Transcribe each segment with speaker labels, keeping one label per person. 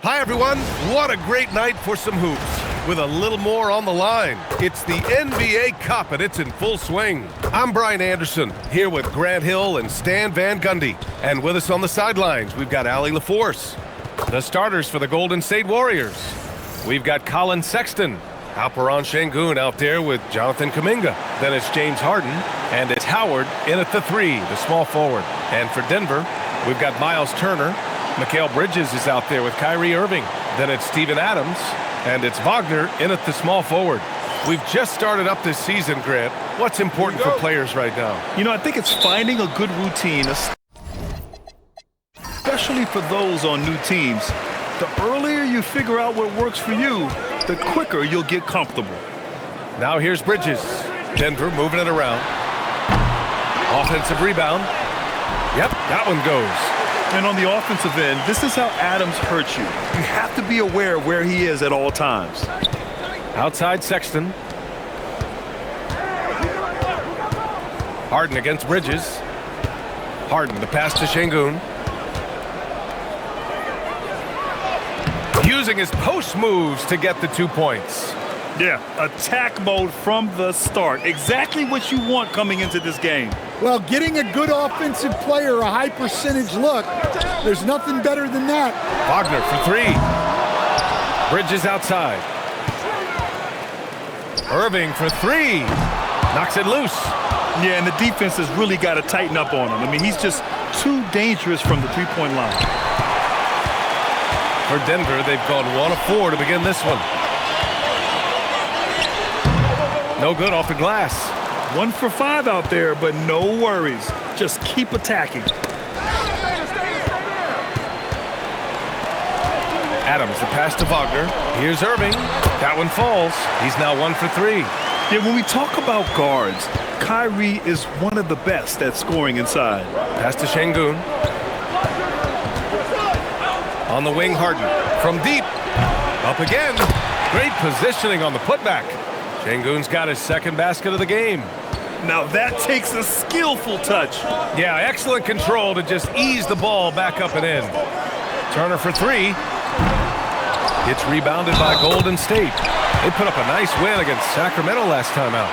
Speaker 1: Hi, everyone. What a great night for some hoops. With a little more on the line. It's the NBA Cup, and it's in full swing. I'm Brian Anderson, here with Grant Hill and Stan Van Gundy. And with us on the sidelines, we've got Allie LaForce. The starters for the Golden State Warriors. We've got Colin Sexton. Alperen Şengün out there with Jonathan Kuminga. Then it's James Harden, and it's Howard in at the 3, the small forward. And for Denver, we've got Miles Turner. Mikal Bridges is out there with Kyrie Irving. Then it's Steven Adams, and it's Wagner in at the small forward. We've just started up this season, Grant. What's important for players right now?
Speaker 2: You know, I think it's finding a good routine, especially for those on new teams. The earlier you figure out what works for you, the quicker you'll get comfortable.
Speaker 1: Now here's Bridges. Denver moving it around. Offensive rebound. Yep, that one goes.
Speaker 2: And on the offensive end, this is how Adams hurts you. You have to be aware of where he is at all times.
Speaker 1: Outside Sexton. Harden against Bridges. Harden, the pass to Şengün. Using his post moves to get the 2 points.
Speaker 2: Yeah, attack mode from the start. Exactly what you want coming into this game.
Speaker 3: Well, getting a good offensive player a high percentage look, there's nothing better than that.
Speaker 1: Wagner for 3. Bridges outside. Irving for 3. Knocks it loose.
Speaker 2: Yeah, and the defense has really got to tighten up on him. I mean, he's just too dangerous from the three-point line.
Speaker 1: For Denver, they've gone 1 of 4 to begin this one. No good off the glass.
Speaker 2: 1 for 5 out there, but no worries. Just keep attacking.
Speaker 1: Adams, the pass to Wagner. Here's Irving. That one falls. He's now 1 for 3.
Speaker 2: Yeah, when we talk about guards, Kyrie is one of the best at scoring inside.
Speaker 1: Pass to Şengün. On the wing, Harden. From deep. Up again. Great positioning on the putback. Şengün's got his second basket of the game.
Speaker 2: Now that takes a skillful touch.
Speaker 1: Yeah, excellent control to just ease the ball back up and in. Turner for 3. It's rebounded by Golden State. They put up a nice win against Sacramento last time out.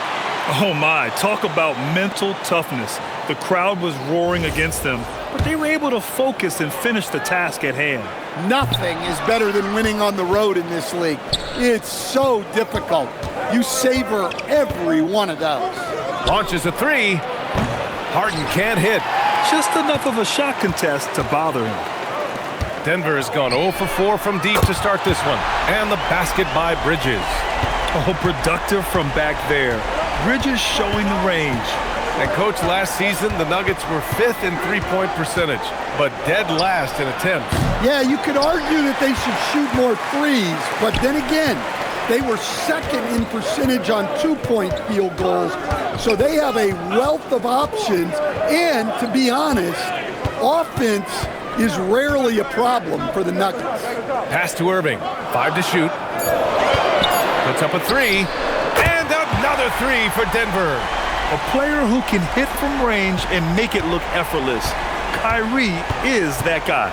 Speaker 2: Oh my, talk about mental toughness. The crowd was roaring against them, but they were able to focus and finish the task at hand.
Speaker 3: Nothing is better than winning on the road in this league. It's so difficult. You savor every one of those.
Speaker 1: Launches a 3. Harden can't hit.
Speaker 2: Just enough of a shot contest to bother him.
Speaker 1: Denver has gone 0 for 4 from deep to start this one. And the basket by Bridges.
Speaker 2: Oh, productive from back there. Bridges showing the range.
Speaker 1: And, Coach, last season, the Nuggets were 5th in three-point percentage, but dead last in attempts.
Speaker 3: Yeah, you could argue that they should shoot more threes, but then again, they were 2nd in percentage on 2-point field goals, so they have a wealth of options, and to be honest, offense is rarely a problem for the Nuggets.
Speaker 1: Pass to Irving, 5 to shoot. Puts up a 3, and another 3 for Denver.
Speaker 2: A player who can hit from range and make it look effortless. Kyrie is that guy.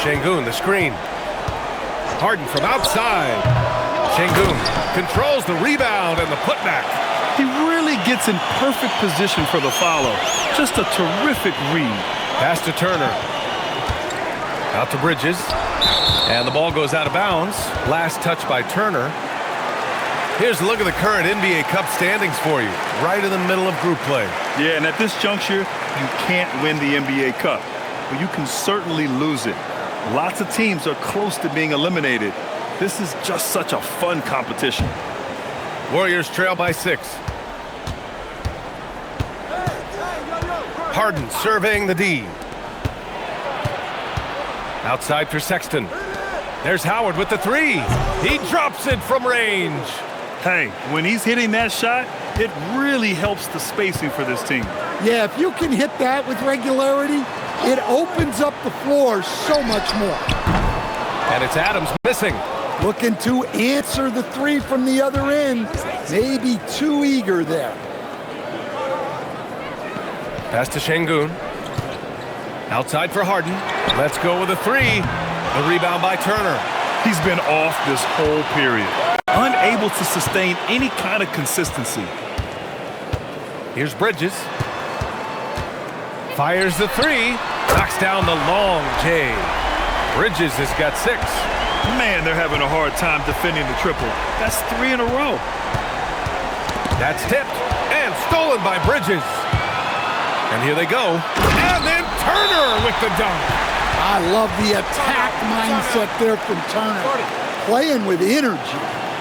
Speaker 1: Şengün, the screen. Harden from outside. Şengün controls the rebound and the putback.
Speaker 2: He really gets in perfect position for the follow. Just a terrific read.
Speaker 1: Pass to Turner. Out to Bridges. And the ball goes out of bounds. Last touch by Turner. Here's a look at the current NBA Cup standings for you. Right in the middle of group play.
Speaker 2: Yeah, and at this juncture, you can't win the NBA Cup. But you can certainly lose it. Lots of teams are close to being eliminated. This is just such a fun competition.
Speaker 1: Warriors trail by 6. Harden surveying the D. Outside for Sexton. There's Howard with the 3. He drops it from range.
Speaker 2: Hey, when he's hitting that shot, it really helps the spacing for this team.
Speaker 3: Yeah, if you can hit that with regularity, it opens up the floor so much more.
Speaker 1: And it's Adams missing.
Speaker 3: Looking to answer the 3 from the other end. Maybe too eager there.
Speaker 1: Pass to Şengün. Outside for Harden. Let's go with a 3. The rebound by Turner.
Speaker 2: He's been off this whole period, unable to sustain any kind of consistency.
Speaker 1: Here's Bridges. Fires the three. Knocks down the long J. Bridges has got 6.
Speaker 2: Man, they're having a hard time defending the triple. That's 3 in a row.
Speaker 1: That's tipped and stolen by Bridges. And here they go. And then Turner with the dunk.
Speaker 3: I love the attack mindset there from Turner. Playing with energy.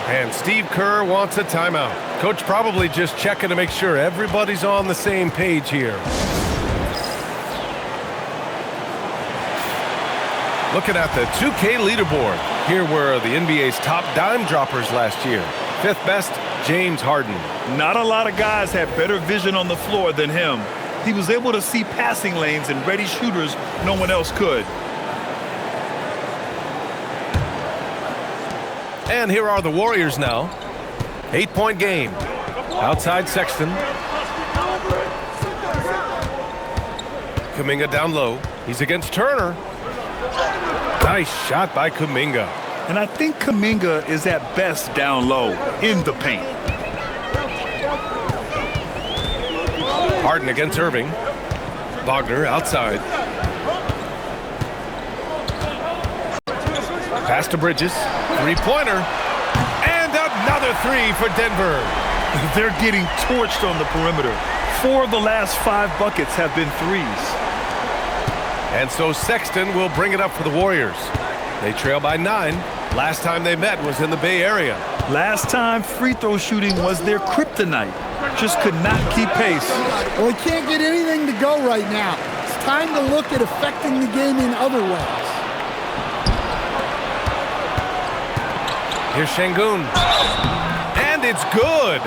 Speaker 1: And Steve Kerr wants a timeout. Coach probably just checking to make sure everybody's on the same page here. Looking at the 2K leaderboard. Here were the NBA's top dime droppers last year. 5th best, James Harden.
Speaker 2: Not a lot of guys had better vision on the floor than him. He was able to see passing lanes and ready shooters no one else could.
Speaker 1: And here are the Warriors now. 8-point game. Outside Sexton. Kuminga down low. He's against Turner. Nice shot by Kuminga.
Speaker 2: And I think Kuminga is at best down low in the paint.
Speaker 1: Harden against Irving. Wagner outside. Pass to Bridges. 3-pointer. And another 3 for Denver.
Speaker 2: They're getting torched on the perimeter. 4 of the last 5 buckets have been threes.
Speaker 1: And so Sexton will bring it up for the Warriors. They trail by 9. Last time they met was in the Bay Area.
Speaker 2: Last time, free throw shooting was their kryptonite. Just could not keep pace.
Speaker 3: Well, he can't get anything to go right now. It's time to look at affecting the game in other ways.
Speaker 1: Here's Şengün. And it's good.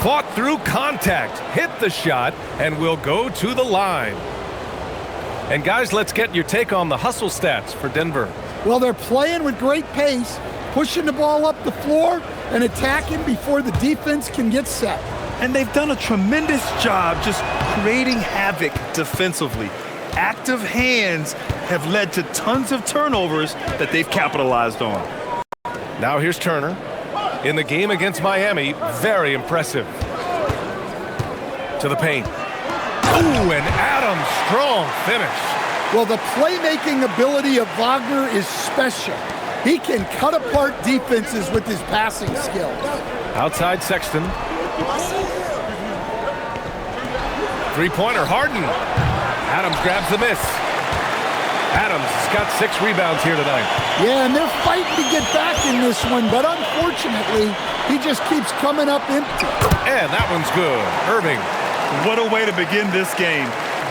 Speaker 1: Fought through contact, hit the shot, and will go to the line. And guys, let's get your take on the hustle stats for Denver.
Speaker 3: Well, they're playing with great pace, pushing the ball up the floor and attacking before the defense can get set.
Speaker 2: And they've done a tremendous job just creating havoc defensively. Active hands have led to tons of turnovers that they've capitalized on.
Speaker 1: Now here's Turner. In the game against Miami, very impressive. To the paint. Ooh, and Adams, strong finish.
Speaker 3: Well, the playmaking ability of Wagner is special. He can cut apart defenses with his passing skills.
Speaker 1: Outside Sexton. 3-pointer, Harden. Adams grabs the miss. Adams has got 6 rebounds here tonight.
Speaker 3: Yeah, and they're fighting to get back in this one, but unfortunately, he just keeps coming up empty.
Speaker 1: And that one's good. Irving.
Speaker 2: What a way to begin this game.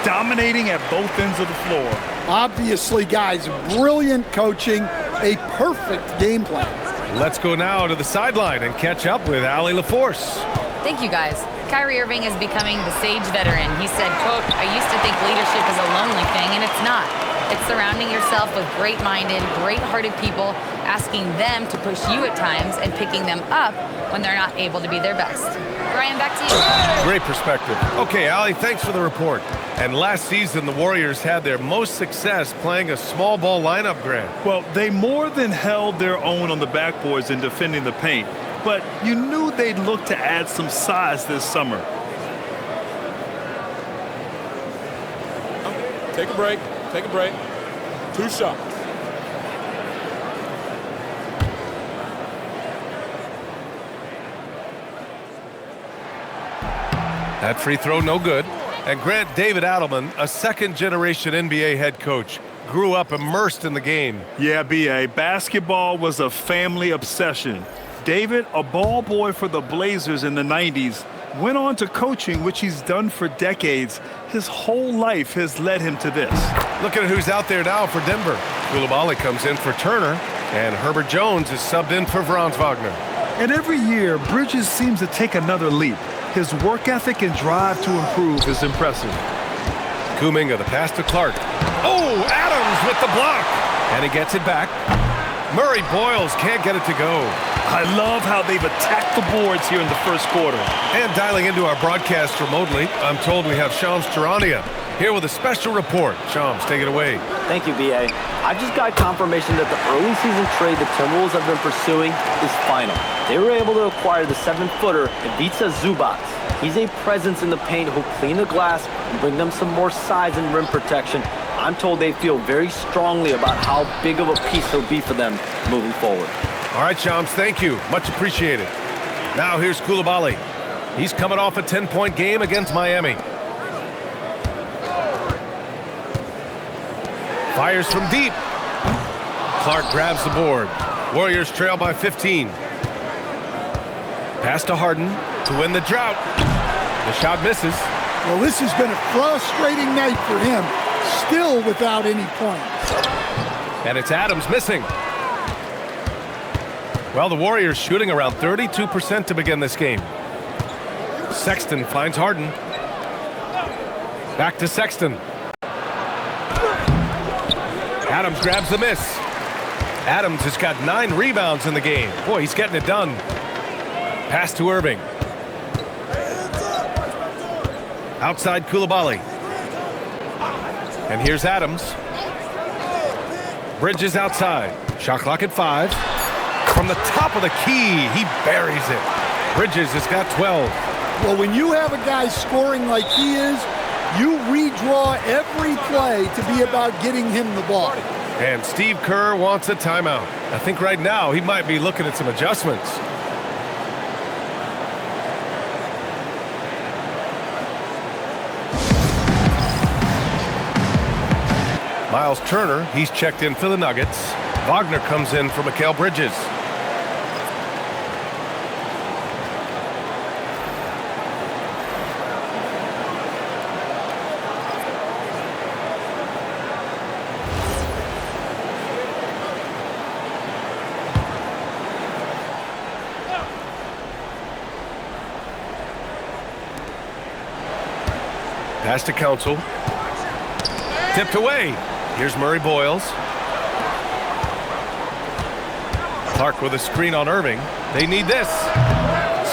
Speaker 2: Dominating at both ends of the floor.
Speaker 3: Obviously, guys, brilliant coaching, a perfect game plan.
Speaker 1: Let's go now to the sideline and catch up with Allie LaForce.
Speaker 4: Thank you, guys. Kyrie Irving is becoming the sage veteran. He said, quote, "I used to think leadership is a lonely thing, and it's not. It's surrounding yourself with great-minded, great-hearted people, asking them to push you at times and picking them up when they're not able to be their best." Brian, back to you.
Speaker 1: Great perspective. Okay, Allie, thanks for the report. And last season, the Warriors had their most success playing a small ball lineup, Grant.
Speaker 2: Well, they more than held their own on the backboards in defending the paint. But you knew they'd look to add some size this summer.
Speaker 5: Take a break. Take a break. 2 shots.
Speaker 1: That free throw, no good. And Grant, David Adelman, a second-generation NBA head coach, grew up immersed in the game.
Speaker 2: Yeah, B.A., basketball was a family obsession. David, a ball boy for the Blazers in the 90s, went on to coaching, which he's done for decades. His whole life has led him to this.
Speaker 1: Look at who's out there now for Denver. Coulibaly comes in for Turner, and Herbert Jones is subbed in for Franz Wagner.
Speaker 2: And every year, Bridges seems to take another leap. His work ethic and drive to improve is impressive.
Speaker 1: Kuminga, the pass to Clark. Oh, Adams with the block. And he gets it back. Murray Boyles can't get it to go.
Speaker 2: I love how they've attacked the boards here in the first quarter.
Speaker 1: And dialing into our broadcast remotely, I'm told we have Shams Charania. here with a special report. Shams, take it away.
Speaker 6: Thank you, BA. I've just got confirmation that the early season trade the Timberwolves have been pursuing is final. They were able to acquire the 7-footer Ivica Zubac. He's a presence in the paint who'll clean the glass and bring them some more size and rim protection. I'm told they feel very strongly about how big of a piece he'll be for them moving forward.
Speaker 1: All right, Shams, thank you. Much appreciated. Now here's Coulibaly. He's coming off a 10-point game against Miami. Fires from deep. Clark grabs the board. Warriors trail by 15. Pass to Harden to win the drought. The shot misses.
Speaker 3: Well, this has been a frustrating night for him. Still without any points.
Speaker 1: And it's Adams missing. Well, the Warriors shooting around 32% to begin this game. Sexton finds Harden. Back to Sexton. Adams grabs the miss. Adams has got 9 rebounds in the game. Boy, he's getting it done. Pass to Irving. Outside Coulibaly. And here's Adams. Bridges outside. Shot clock at 5. From the top of the key, he buries it. Bridges has got 12.
Speaker 3: Well, when you have a guy scoring like he is, you redraw every play to be about getting him the ball.
Speaker 1: And Steve Kerr wants a timeout. I think right now he might be looking at some adjustments. Miles Turner, he's checked in for the Nuggets. Wagner comes in for Mikal Bridges. Pass to Council. Tipped away. Here's Murray Boyles. Clark with a screen on Irving. They need this.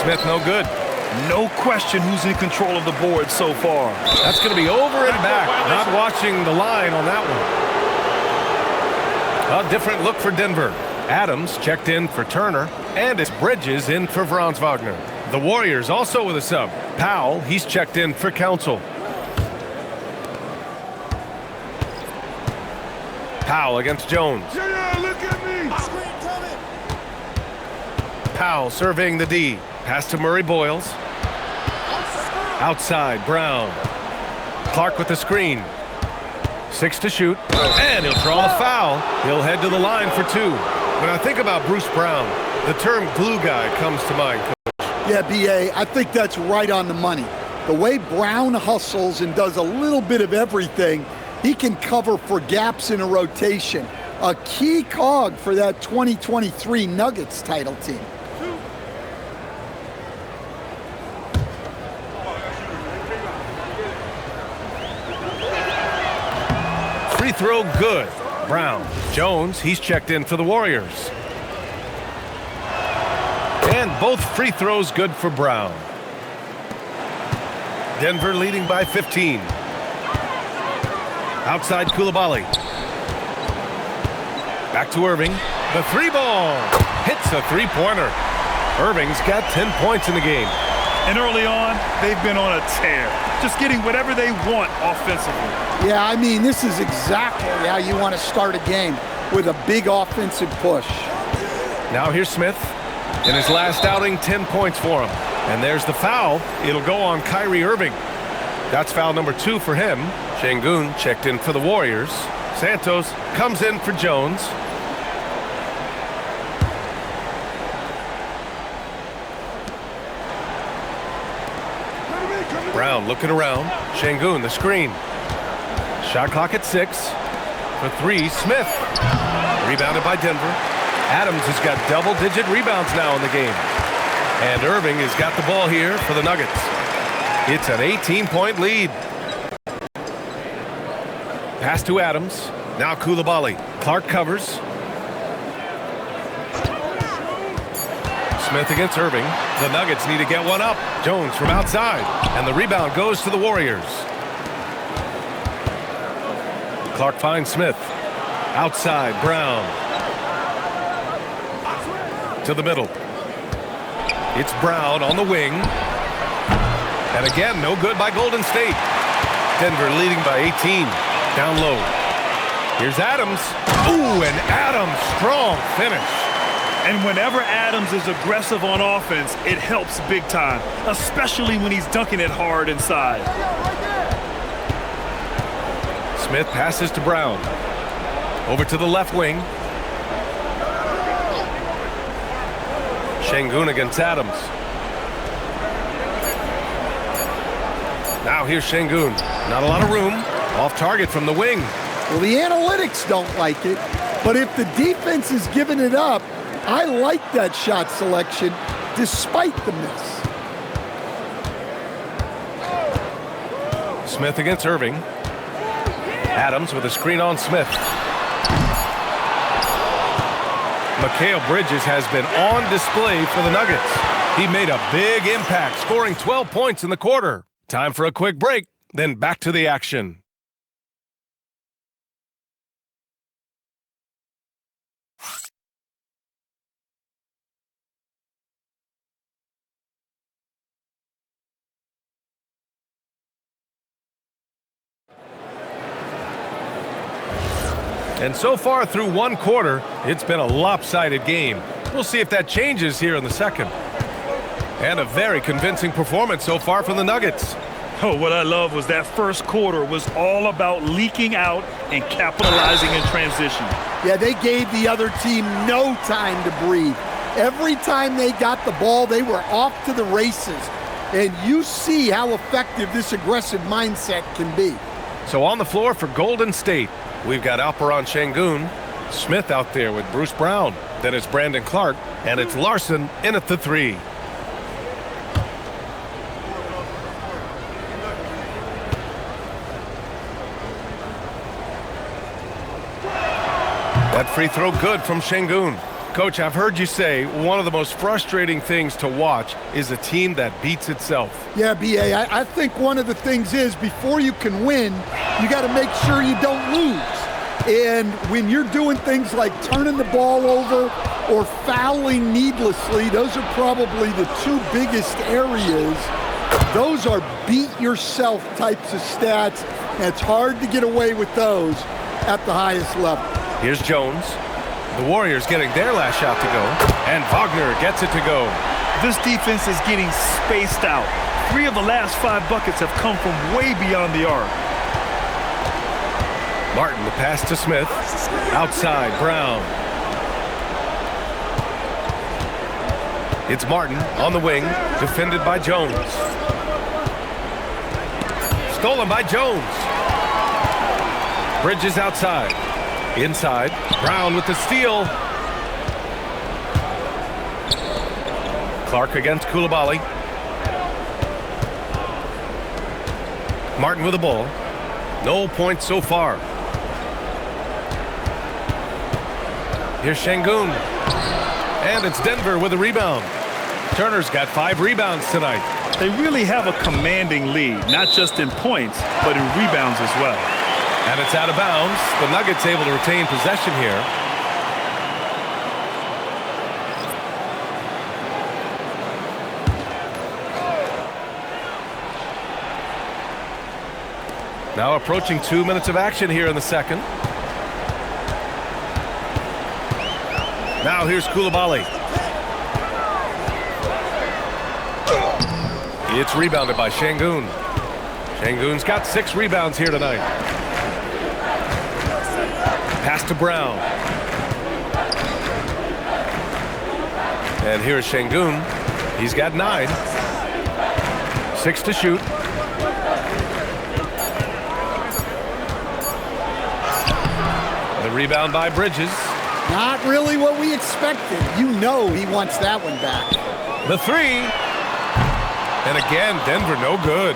Speaker 1: Smith no good.
Speaker 2: No question who's in control of the board so far.
Speaker 1: That's going to be over and back. Not watching the line on that one. A different look for Denver. Adams checked in for Turner. And it's Bridges in for Franz Wagner. The Warriors also with a sub. Powell, he's checked in for Council. Powell against Jones.
Speaker 5: Look at me.
Speaker 1: Powell surveying the D. Pass to Murray Boyles. Outside, Brown. Clark with the screen. 6 to shoot. And he'll draw the foul. He'll head to the line for 2. When I think about Bruce Brown, the term glue guy comes to mind, Coach.
Speaker 3: Yeah, B.A., I think that's right on the money. The way Brown hustles and does a little bit of everything, he can cover for gaps in a rotation. A key cog for that 2023 Nuggets title team.
Speaker 1: Free throw good. Brown. Jones, he's checked in for the Warriors. And both free throws good for Brown. Denver leading by 15. Outside Coulibaly. Back to Irving. The 3-ball. Hits a 3-pointer. Irving's got 10 points in the game.
Speaker 2: And early on, they've been on a tear. Just getting whatever they want offensively.
Speaker 3: Yeah, I mean, this is exactly how you want to start a game, with a big offensive push.
Speaker 1: Now here's Smith. In his last outing, 10 points for him. And there's the foul. It'll go on Kyrie Irving. That's foul number 2 for him. Şengün checked in for the Warriors. Santos comes in for Jones. Brown looking around. Şengün, the screen. Shot clock at 6. For 3, Smith. Rebounded by Denver. Adams has got double-digit rebounds now in the game. And Irving has got the ball here for the Nuggets. It's an 18-point lead. Pass to Adams. Now Coulibaly. Clark covers. Smith against Irving. The Nuggets need to get one up. Jones from outside. And the rebound goes to the Warriors. Clark finds Smith. Outside, Brown. To the middle. It's Brown on the wing. And again, no good by Golden State. Denver leading by 18. Down low. Here's Adams. Ooh, and Adams, strong finish.
Speaker 2: And whenever Adams is aggressive on offense, it helps big time, especially when he's dunking it hard inside.
Speaker 1: Smith passes to Brown. Over to the left wing. Şengün against Adams. Now here's Şengün. Not a lot of room. Off target from the wing.
Speaker 3: Well, the analytics don't like it, but if the defense is giving it up, I like that shot selection despite the miss.
Speaker 1: Smith against Irving. Adams with a screen on Smith. Mikal Bridges has been on display for the Nuggets. He made a big impact, scoring 12 points in the quarter. Time for a quick break, then back to the action. And so far through one quarter, it's been a lopsided game. We'll see if that changes here in the second. And a very convincing performance so far from the Nuggets.
Speaker 2: Oh, what I love was that first quarter was all about leaking out and capitalizing in transition.
Speaker 3: Yeah, they gave the other team no time to breathe. Every time they got the ball, they were off to the races. And you see how effective this aggressive mindset can be.
Speaker 1: So on the floor for Golden State, we've got Alperen Şengün, Smith out there with Bruce Brown. Then it's Brandon Clark, and it's Larson in at the three. That free throw good from Şengün. Coach, I've heard you say one of the most frustrating things to watch is a team that beats itself.
Speaker 3: Yeah, B.A., I think one of the things is before you can win, you got to make sure you don't lose. And when you're doing things like turning the ball over or fouling needlessly, those are probably the two biggest areas. Those are beat-yourself types of stats, and it's hard to get away with those at the highest level.
Speaker 1: Here's Jones. The Warriors getting their last shot to go, and Wagner gets it to go.
Speaker 2: This defense is getting spaced out. 3 of the last 5 buckets have come from way beyond the arc.
Speaker 1: Martin, the pass to Smith. Outside, Brown. It's Martin on the wing, defended by Jones. Stolen by Jones. Bridges outside. Inside, Brown with the steal. Clark against Coulibaly. Martin with the ball. No points so far. Here's Şengün. And it's Denver with a rebound. Turner's got 5 rebounds tonight.
Speaker 2: They really have a commanding lead, not just in points, but in rebounds as well.
Speaker 1: And it's out of bounds. The Nuggets able to retain possession here. Now approaching 2 minutes of action here in the second. Now here's Coulibaly. It's rebounded by Şengün. Şengün's got 6 rebounds here tonight. Pass to Brown. And here's Şengün. He's got 9. 6 to shoot. The rebound by Bridges.
Speaker 3: Not really what we expected. You know he wants that one back.
Speaker 1: The 3. And again, Denver no good.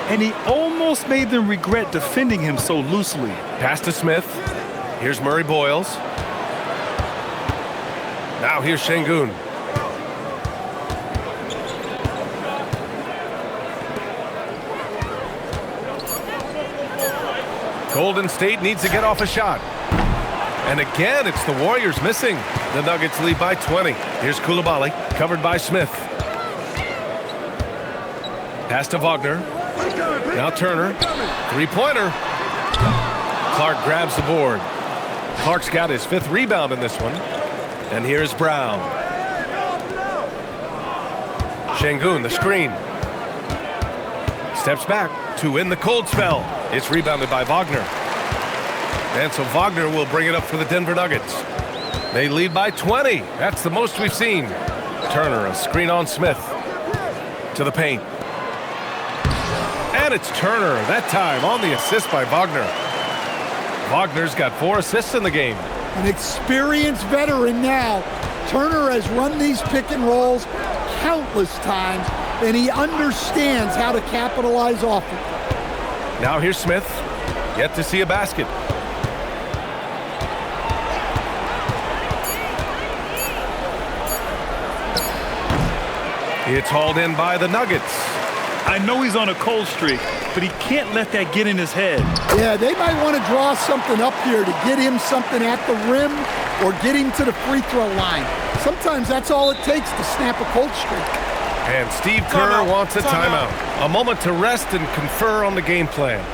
Speaker 2: And he almost made them regret defending him so loosely.
Speaker 1: Pass to Smith. Here's Murray Boyles. Now here's Şengün. Golden State needs to get off a shot. And again, it's the Warriors missing. The Nuggets lead by 20. Here's Coulibaly, covered by Smith. Pass to Wagner. Now Turner. Three-pointer. Clark grabs the board. Clark's got his 5th rebound in this one. And here's Brown. Şengün, the screen. Steps back to win the cold spell. It's rebounded by Wagner. And so Wagner will bring it up for the Denver Nuggets. They lead by 20. That's the most we've seen. Turner, a screen on Smith. To the paint. And it's Turner, that time on the assist by Wagner. Wagner's got 4 assists in the game.
Speaker 3: An experienced veteran now. Turner has run these pick and rolls countless times, and he understands how to capitalize off it.
Speaker 1: Now here's Smith. Yet to see a basket. It's hauled in by the Nuggets.
Speaker 2: I know he's on a cold streak, but he can't let that get in his head.
Speaker 3: Yeah, they might want to draw something up here to get him something at the rim or get him to the free throw line. Sometimes that's all it takes to snap a cold streak.
Speaker 1: And Steve Kerr wants a timeout. A moment to rest and confer on the game plan.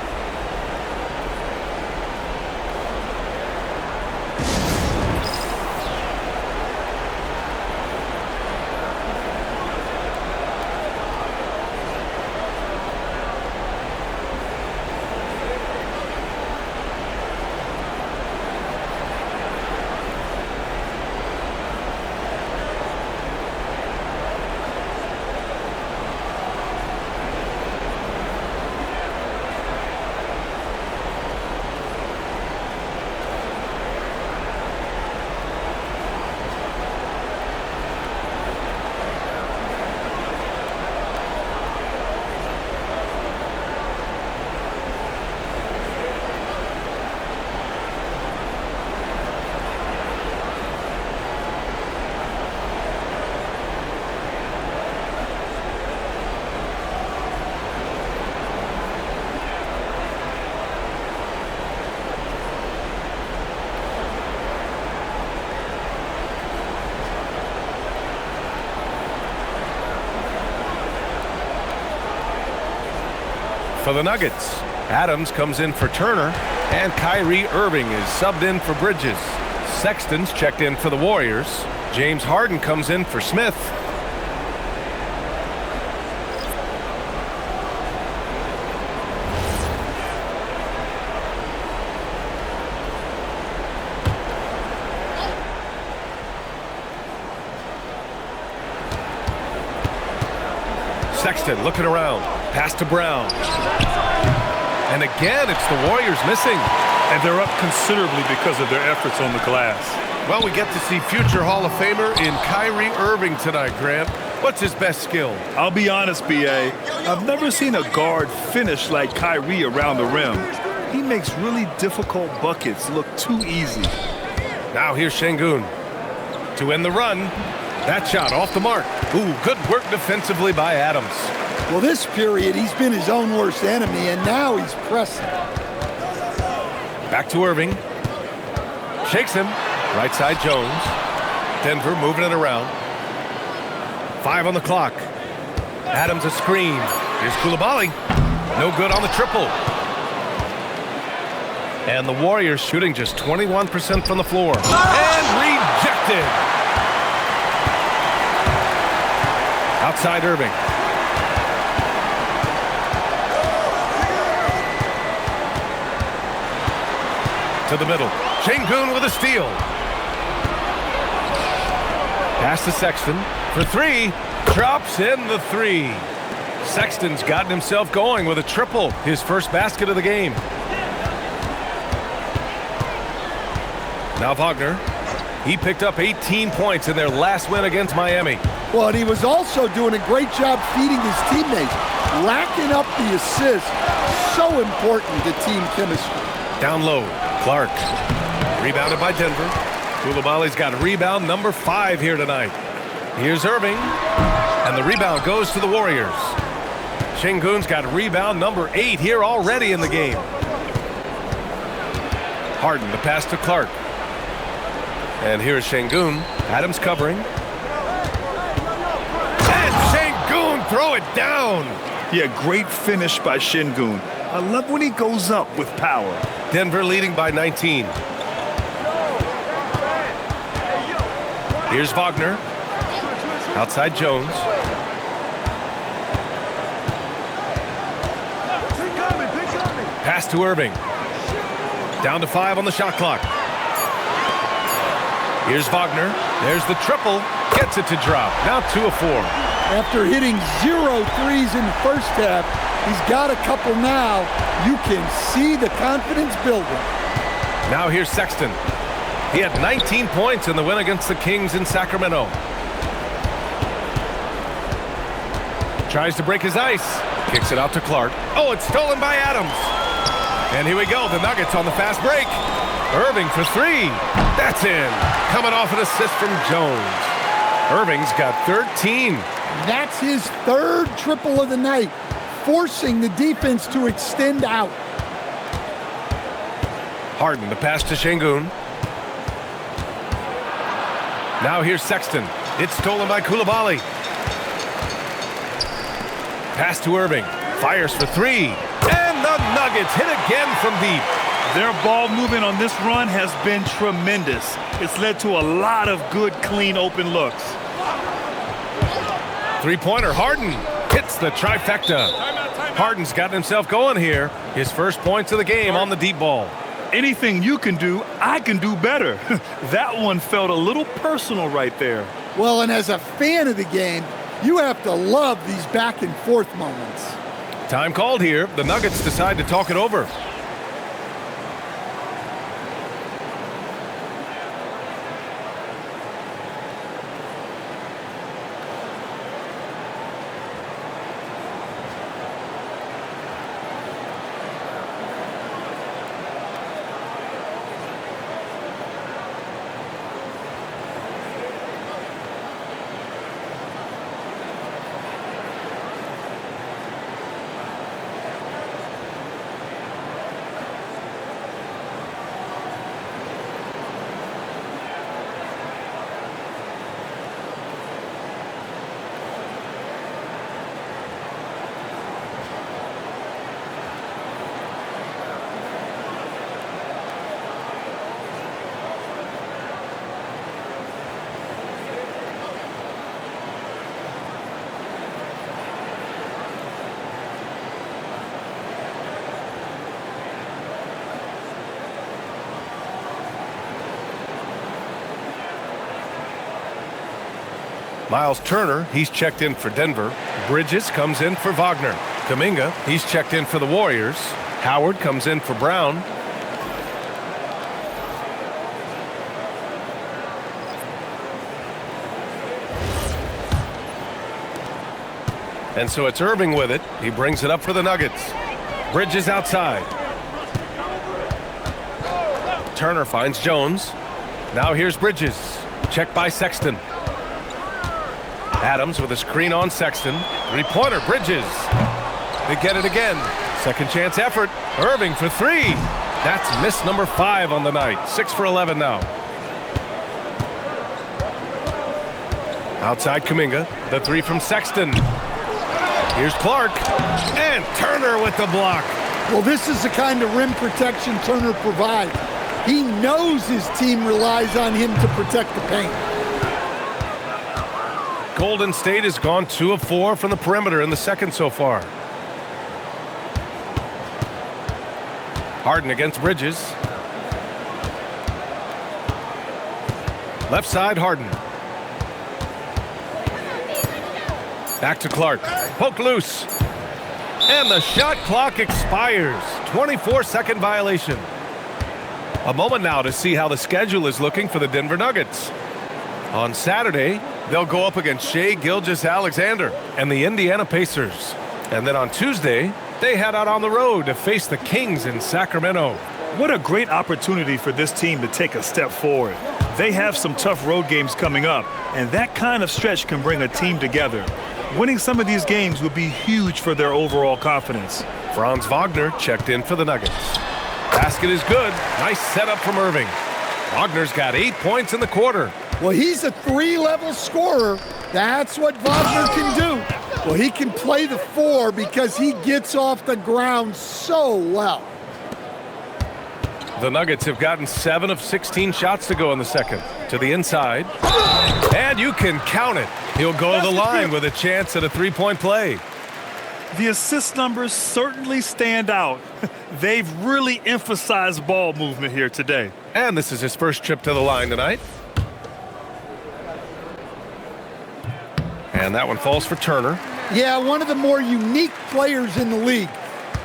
Speaker 1: For the Nuggets, Adams comes in for Turner, and Kyrie Irving is subbed in for Bridges. Sexton's checked in for the Warriors. James Harden comes in for Smith. Sexton looking around. Pass to Brown. And again, it's the Warriors missing.
Speaker 2: And they're up considerably because of their efforts on the glass.
Speaker 1: Well, we get to see future Hall of Famer in Kyrie Irving tonight, Grant. What's his best skill?
Speaker 2: I'll be honest, B.A. I've never seen a guard finish like Kyrie around the rim. He makes really difficult buckets look too easy.
Speaker 1: Now here's Şengün to end the run. That shot off the mark. Ooh, good work defensively by Adams.
Speaker 3: Well, this period, he's been his own worst enemy, and now he's pressing.
Speaker 1: Back to Irving. Shakes him. Right side Jones. Denver moving it around. 5 on the clock. Adams a screen. Here's Coulibaly. No good on the triple. And the Warriors shooting just 21% from the floor. And rejected. Outside Irving. To the middle. Şengün with a steal. Pass to Sexton for 3. Drops in the 3. Sexton's gotten himself going with a triple. His first basket of the game. Now Wagner. He picked up 18 points in their last win against Miami.
Speaker 3: Well, and he was also doing a great job feeding his teammates, racking up the assists. So important to team chemistry.
Speaker 1: Down low, Clark. Rebounded by Denver. Coulibaly's got rebound number 5 here tonight. Here's Irving. And the rebound goes to the Warriors. Şengün's got rebound number 8 here already in the game. Harden, the pass to Clark. And here's Şengün. Adams covering. And Şengün, throw it down.
Speaker 2: Yeah, great finish by Şengün. I love when he goes up with power.
Speaker 1: Denver leading by 19. Here's Wagner. Outside Jones. Pass to Irving. Down to 5 on the shot clock. Here's Wagner. There's the triple. Gets it to drop. Now 2 of 4.
Speaker 3: After hitting 0 threes in the first half, he's got a couple now. You can see the confidence building.
Speaker 1: Now here's Sexton. He had 19 points in the win against the Kings in Sacramento. Tries to break his ice. Kicks it out to Clark. Oh, it's stolen by Adams. And here we go. The Nuggets on the fast break. Irving for 3. That's in. Coming off an assist from Jones. Irving's got 13.
Speaker 3: That's his 3rd triple of the night, forcing the defense to extend out.
Speaker 1: Harden, the pass to Şengün. Now here's Sexton. It's stolen by Coulibaly. Pass to Irving. Fires for 3. And the Nuggets hit again from deep.
Speaker 2: Their ball movement on this run has been tremendous. It's led to a lot of good, clean, open looks.
Speaker 1: Three-pointer, Harden hits the trifecta. Harden's gotten himself going here. His first points of the game on the deep ball.
Speaker 2: Anything you can do, I can do better. That one felt a little personal right there.
Speaker 3: Well, and as a fan of the game, you have to love these back and forth moments.
Speaker 1: Time called here. The Nuggets decide to talk it over. Miles Turner, he's checked in for Denver. Bridges comes in for Wagner. Kuminga, he's checked in for the Warriors. Howard comes in for Brown. And so it's Irving with it. He brings it up for the Nuggets. Bridges outside. Turner finds Jones. Now here's Bridges. Checked by Sexton. Adams with a screen on Sexton. Three-pointer, Bridges. They get it again. Second chance effort. Irving for 3. That's miss number 5 on the night. 6 for 11 now. Outside Kuminga. The 3 from Sexton. Here's Clark. And Turner with the block.
Speaker 3: Well, this is the kind of rim protection Turner provides. He knows his team relies on him to protect the paint.
Speaker 1: Golden State has gone 2 of 4 from the perimeter in the second so far. Harden against Bridges. Left side, Harden. Back to Clark. Poke loose. And the shot clock expires. 24-second violation. A moment now to see how the schedule is looking for the Denver Nuggets. On Saturday, they'll go up against Shai Gilgeous-Alexander and the Indiana Pacers. And then on Tuesday, they head out on the road to face the Kings in Sacramento.
Speaker 2: What a great opportunity for this team to take a step forward. They have some tough road games coming up, and that kind of stretch can bring a team together. Winning some of these games would be huge for their overall confidence.
Speaker 1: Franz Wagner checked in for the Nuggets. Basket is good. Nice setup from Irving. Wagner's got 8 points in the quarter.
Speaker 3: Well, he's a 3-level scorer. That's what Wagner can do. Well, he can play the 4 because he gets off the ground so well.
Speaker 1: The Nuggets have gotten 7 of 16 shots to go in the second. To the inside. And you can count it. He'll go to the line with a chance at a 3-point play.
Speaker 2: The assist numbers certainly stand out. They've really emphasized ball movement here today.
Speaker 1: And this is his first trip to the line tonight. And that one falls for Turner.
Speaker 3: Yeah, one of the more unique players in the league.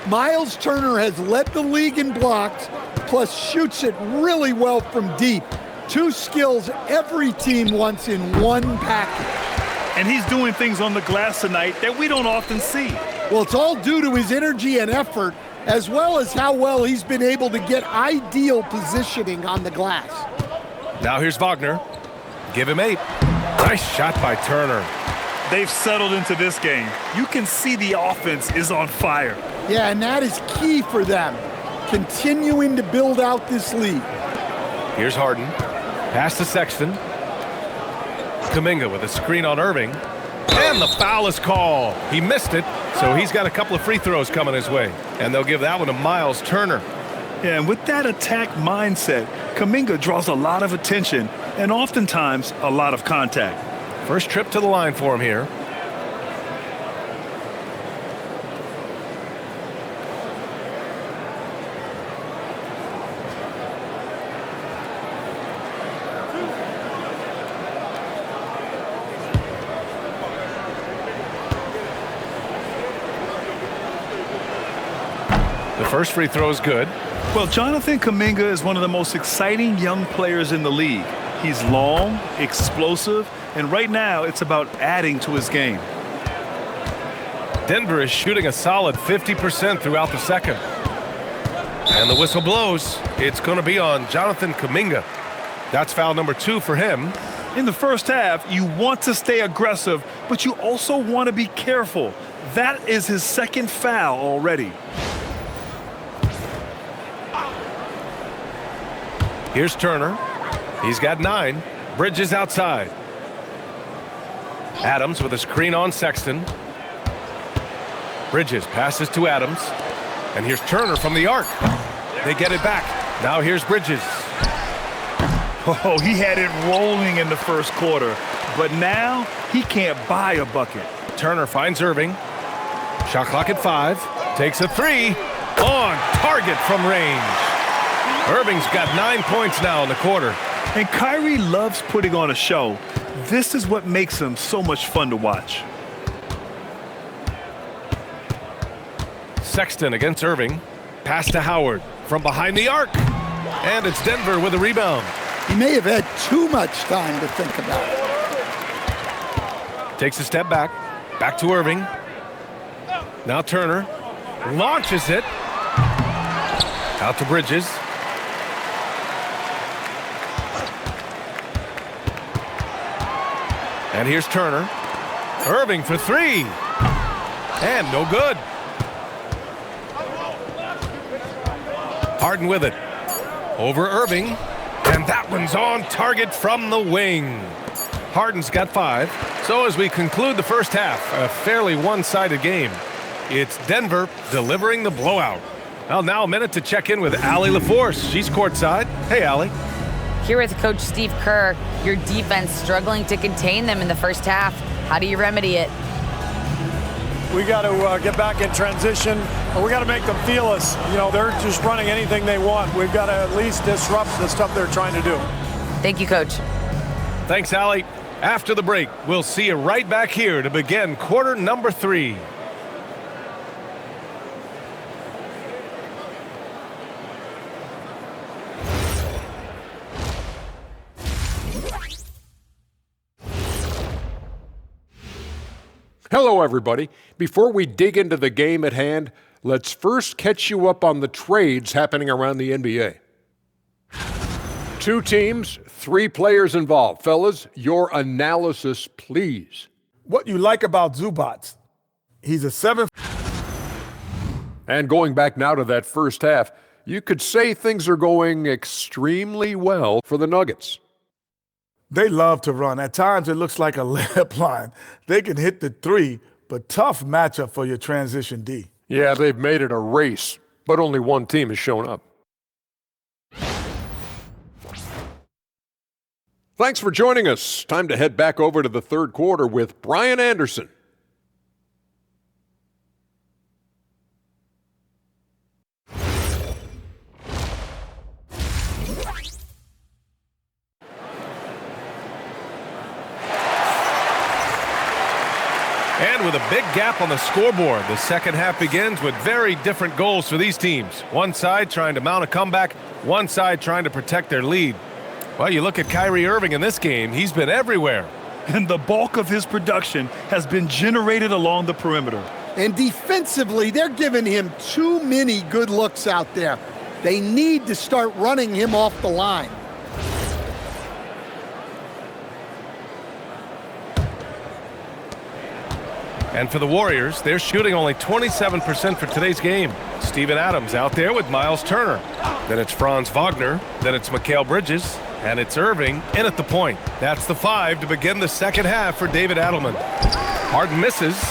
Speaker 3: Miles Turner has led the league in blocks, plus shoots it really well from deep. 2 skills every team wants in one package.
Speaker 2: And he's doing things on the glass tonight that we don't often see.
Speaker 3: Well, it's all due to his energy and effort, as well as how well he's been able to get ideal positioning on the glass.
Speaker 1: Now here's Wagner. Give him 8. Nice shot by Turner.
Speaker 2: They've settled into this game. You can see the offense is on fire.
Speaker 3: Yeah, and that is key for them, continuing to build out this lead.
Speaker 1: Here's Harden. Pass to Sexton. Kuminga with a screen on Irving. And the foul is called. He missed it, so he's got a couple of free throws coming his way. And they'll give that one to Miles Turner.
Speaker 2: Yeah, and with that attack mindset, Kuminga draws a lot of attention and oftentimes a lot of contact.
Speaker 1: First trip to the line for him here. The first free throw is good.
Speaker 2: Well, Jonathan Kuminga is one of the most exciting young players in the league. He's long, explosive, and right now it's about adding to his game.
Speaker 1: Denver is shooting a solid 50% throughout the second. And the whistle blows. It's going to be on Jonathan Kuminga. That's foul number 2 for him.
Speaker 2: In the first half, you want to stay aggressive, but you also want to be careful. That is his second foul already.
Speaker 1: Here's Turner. He's got 9. Bridges outside. Adams with a screen on Sexton. Bridges passes to Adams. And here's Turner from the arc. They get it back. Now here's Bridges.
Speaker 2: Oh, he had it rolling in the first quarter, but now he can't buy a bucket.
Speaker 1: Turner finds Irving. Shot clock at 5. Takes a 3. On target from range. Irving's got 9 points now in the quarter.
Speaker 2: And Kyrie loves putting on a show. This is what makes him so much fun to watch.
Speaker 1: Sexton against Irving. Pass to Howard from behind the arc. And it's Denver with a rebound.
Speaker 3: He may have had too much time to think about it.
Speaker 1: Takes a step back. Back to Irving. Now Turner. Launches it. Out to Bridges. And here's Turner. Irving for 3. And no good. Harden with it. Over Irving. And that one's on target from the wing. Harden's got 5. So as we conclude the first half, a fairly one-sided game. It's Denver delivering the blowout. Well, now a minute to check in with Allie LaForce. She's courtside. Hey, Allie.
Speaker 4: Here with Coach Steve Kerr, your defense struggling to contain them in the first half. How do you remedy it?
Speaker 5: We got to get back in transition, and we got to make them feel us. You know, they're just running anything they want. We've got to at least disrupt the stuff they're trying to do.
Speaker 4: Thank you, Coach.
Speaker 1: Thanks, Allie. After the break, we'll see you right back here to begin quarter number 3.
Speaker 7: Hello, everybody. Before we dig into the game at hand, let's first catch you up on the trades happening around the NBA. 2 teams, 3 players involved. Fellas, your analysis, please.
Speaker 5: What you like about Zubac, he's a 7.
Speaker 7: And going back now to that first half, you could say things are going extremely well for the Nuggets.
Speaker 8: They love to run. At times, it looks like a layup line. They can hit the three, but tough matchup for your transition D.
Speaker 7: Yeah, they've made it a race, but only one team has shown up. Thanks for joining us. Time to head back over to the third quarter with Brian Anderson.
Speaker 1: And with a big gap on the scoreboard, the second half begins with very different goals for these teams. One side trying to mount a comeback, one side trying to protect their lead. Well, you look at Kyrie Irving in this game, he's been everywhere.
Speaker 2: And the bulk of his production has been generated along the perimeter.
Speaker 3: And defensively, they're giving him too many good looks out there. They need to start running him off the line.
Speaker 1: And for the Warriors, they're shooting only 27% for today's game. Steven Adams out there with Miles Turner. Then it's Franz Wagner. Then it's Mikal Bridges. And it's Irving in at the point. That's the 5 to begin the second half for David Adelman. Harden misses.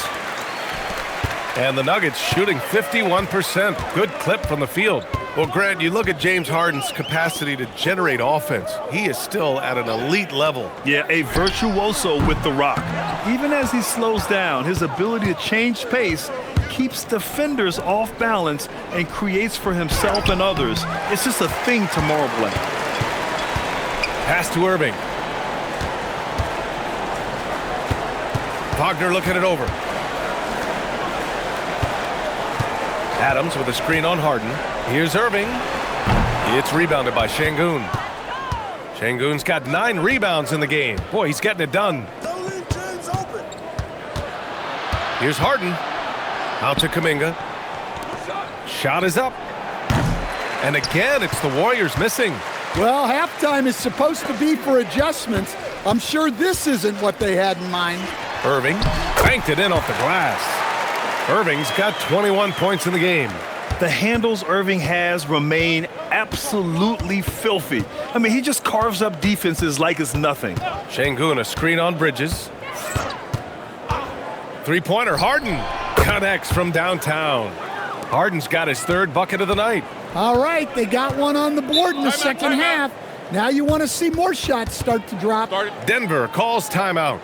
Speaker 1: And the Nuggets shooting 51%. Good clip from the field. Well, Grant, you look at James Harden's capacity to generate offense. He is still at an elite level.
Speaker 2: Yeah, a virtuoso with the rock. Even as he slows down, his ability to change pace keeps defenders off balance and creates for himself and others. It's just a thing tomorrow, Blake.
Speaker 1: Pass to Irving. Wagner looking it over. Adams with a screen on Harden. Here's Irving. It's rebounded by Şengün. Şengün's got 9 rebounds in the game. Boy, he's getting it done. Here's Harden. Out to Kuminga. Shot is up. And again, it's the Warriors missing.
Speaker 3: Well, halftime is supposed to be for adjustments. I'm sure this isn't what they had in mind.
Speaker 1: Irving banked it in off the glass. Irving's got 21 points in the game.
Speaker 2: The handles Irving has remain absolutely filthy. I mean, he just carves up defenses like it's nothing.
Speaker 1: Şengün, a screen on Bridges. Three-pointer, Harden connects from downtown. Harden's got his 3rd bucket of the night.
Speaker 3: All right, they got one on the board in the second half. Now you want to see more shots start to drop.
Speaker 1: Denver calls timeout.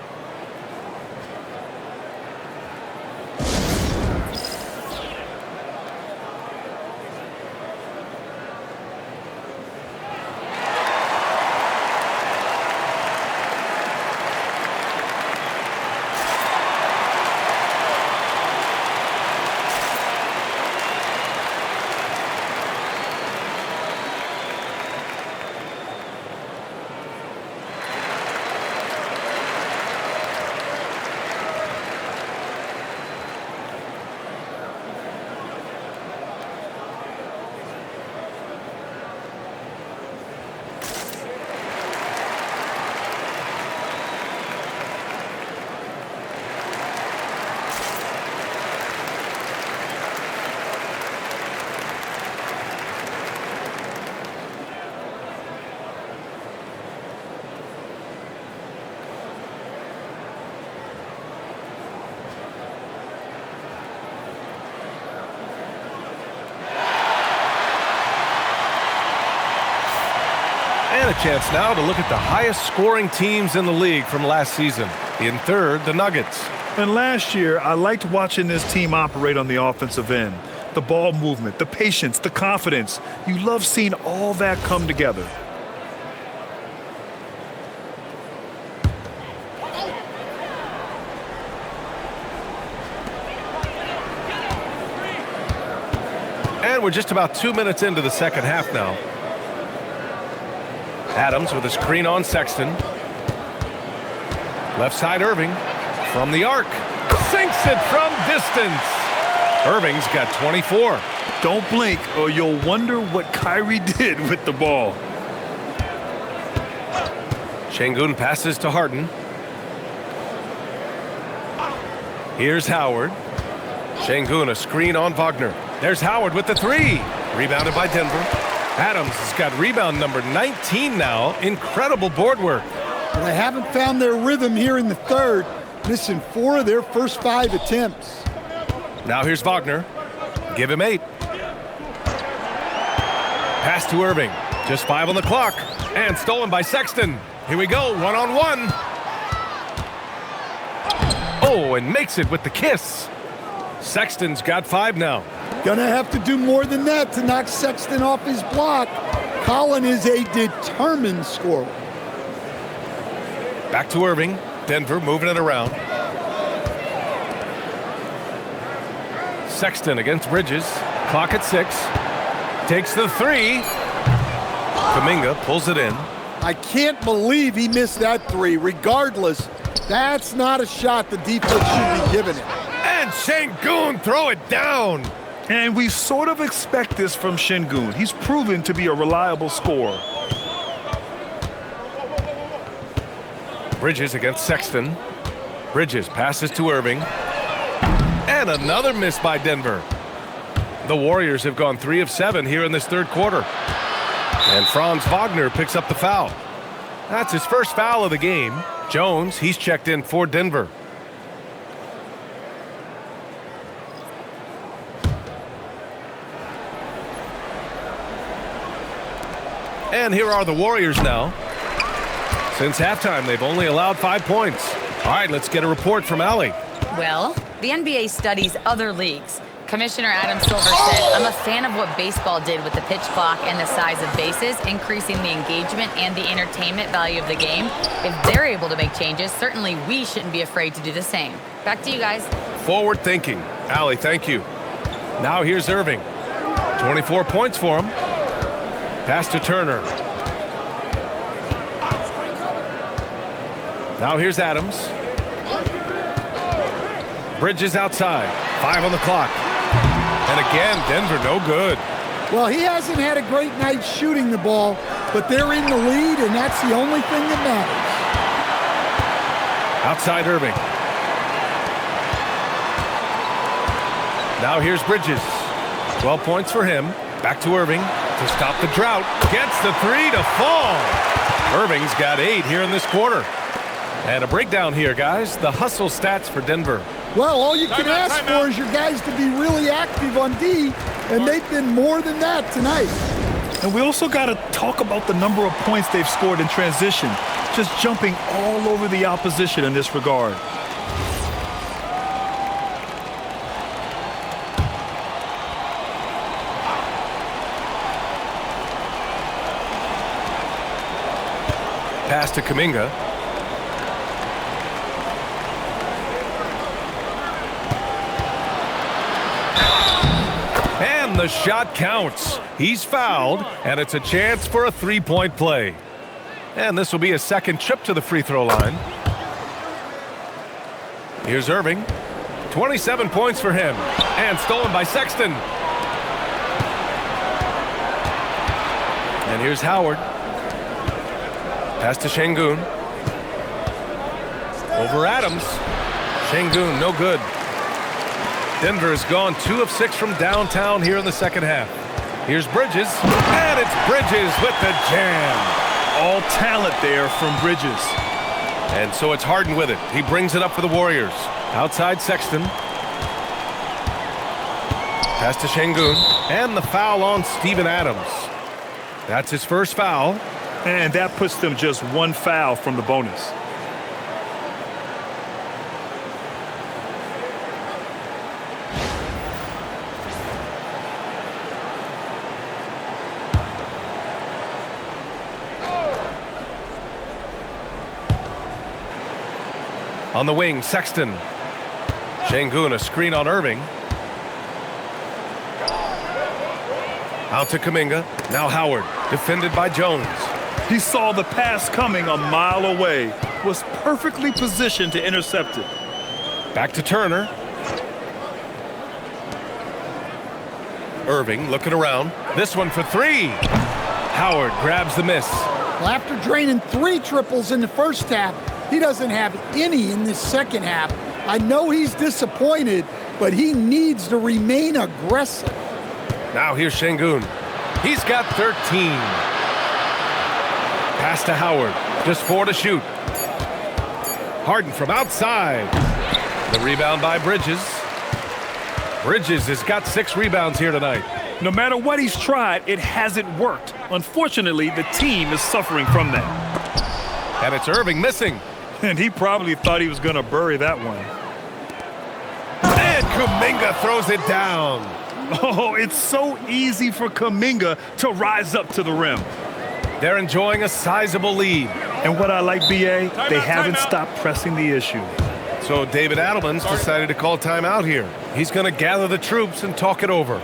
Speaker 1: And a chance now to look at the highest scoring teams in the league from last season. In third, the Nuggets.
Speaker 2: And last year, I liked watching this team operate on the offensive end. The ball movement, the patience, the confidence. You love seeing all that come together.
Speaker 1: And we're just about 2 minutes into the second half now. Adams with a screen on Sexton. Left side Irving from the arc. Sinks it from distance. Irving's got 24.
Speaker 2: Don't blink or you'll wonder what Kyrie did with the ball.
Speaker 1: Şengün passes to Harden. Here's Howard. Şengün a screen on Wagner. There's Howard with the 3. Rebounded by Denver. Adams has got rebound number 19 now. Incredible board work.
Speaker 3: But they haven't found their rhythm here in the third, missing 4 of their first 5 attempts.
Speaker 1: Now here's Wagner. Give him 8. Pass to Irving. Just 5 on the clock. And stolen by Sexton. Here we go, one-on-one. Oh, and makes it with the kiss. Sexton's got 5 now.
Speaker 3: Gonna have to do more than that to knock Sexton off his block. Collin is a determined scorer.
Speaker 1: Back to Irving. Denver moving it around. Sexton against Bridges. Clock at 6. Takes the 3. Kuminga pulls it in.
Speaker 3: I can't believe he missed that 3. Regardless, that's not a shot the defense should be giving him.
Speaker 1: And Şengün throw it down.
Speaker 2: And we sort of expect this from Şengün. He's proven to be a reliable scorer.
Speaker 1: Bridges against Sexton. Bridges passes to Irving. And another miss by Denver. The Warriors have gone 3 of 7 here in this third quarter. And Franz Wagner picks up the foul. That's his first foul of the game. Jones, he's checked in for Denver. And here are the Warriors now. Since halftime, they've only allowed 5 points. All right, let's get a report from Allie.
Speaker 4: Well, the NBA studies other leagues. Commissioner Adam Silver said, I'm a fan of what baseball did with the pitch clock and the size of bases, increasing the engagement and the entertainment value of the game. If they're able to make changes, certainly we shouldn't be afraid to do the same. Back to you guys.
Speaker 1: Forward thinking. Allie, thank you. Now here's Irving. 24 points for him. Pass to Turner. Now here's Adams. Bridges outside. 5 on the clock. And again, Denver no good.
Speaker 3: Well, he hasn't had a great night shooting the ball, but they're in the lead, and that's the only thing that matters.
Speaker 1: Outside Irving. Now here's Bridges. 12 points for him. Back to Irving to stop the drought. Gets the 3 to fall. Irving's got 8 here in this quarter. And a breakdown here, guys. The hustle stats for Denver.
Speaker 3: Well, all you can ask for is your guys to be really active on D, and they've been more than that tonight.
Speaker 2: And we also got to talk about the number of points they've scored in transition, just jumping all over the opposition in this regard.
Speaker 1: Pass to Kuminga. And the shot counts. He's fouled, and it's a chance for a three-point play. And this will be a second trip to the free throw line. Here's Irving. 27 points for him. And stolen by Sexton. And here's Howard. Pass to Şengün. Over Adams. Şengün, no good. Denver has gone 2 of 6 from downtown here in the second half. Here's Bridges. And it's Bridges with the jam.
Speaker 2: All talent there from Bridges.
Speaker 1: And so it's Harden with it. He brings it up for the Warriors. Outside Sexton. Pass to Şengün. And the foul on Steven Adams. That's his first foul.
Speaker 2: And that puts them just 1 foul from the bonus.
Speaker 1: On the wing, Sexton. Şengün, a screen on Irving. Out to Kuminga. Now Howard, defended by Jones.
Speaker 2: He saw the pass coming a mile away, was perfectly positioned to intercept it.
Speaker 1: Back to Turner. Irving looking around. This one for 3. Howard grabs the miss.
Speaker 3: Well, after draining 3 triples in the first half, he doesn't have any in this second half. I know he's disappointed, but he needs to remain aggressive.
Speaker 1: Now here's Şengün. He's got 13. Pass to Howard. Just 4 to shoot. Harden from outside. The rebound by Bridges. Bridges has got 6 rebounds here tonight.
Speaker 2: No matter what he's tried, it hasn't worked. Unfortunately, the team is suffering from that.
Speaker 1: And it's Irving missing.
Speaker 2: And he probably thought he was going to bury that one.
Speaker 1: And Kuminga throws it down.
Speaker 2: Oh, it's so easy for Kuminga to rise up to the rim.
Speaker 1: They're enjoying a sizable lead.
Speaker 2: And what I like, BA, they haven't stopped pressing the issue.
Speaker 1: So David Adelman's decided to call timeout here. He's going to gather the troops and talk it over.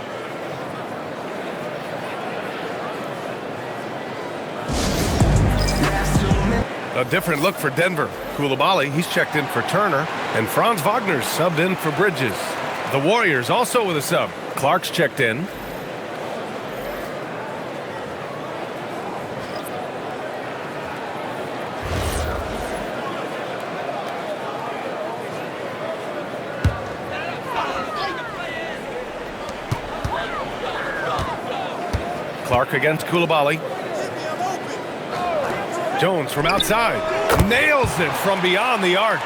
Speaker 1: A different look for Denver. Coulibaly, he's checked in for Turner, and Franz Wagner's subbed in for Bridges. The Warriors also with a sub. Clark's checked in. Clark against Coulibaly. Jones from outside. Nails it from beyond the arc.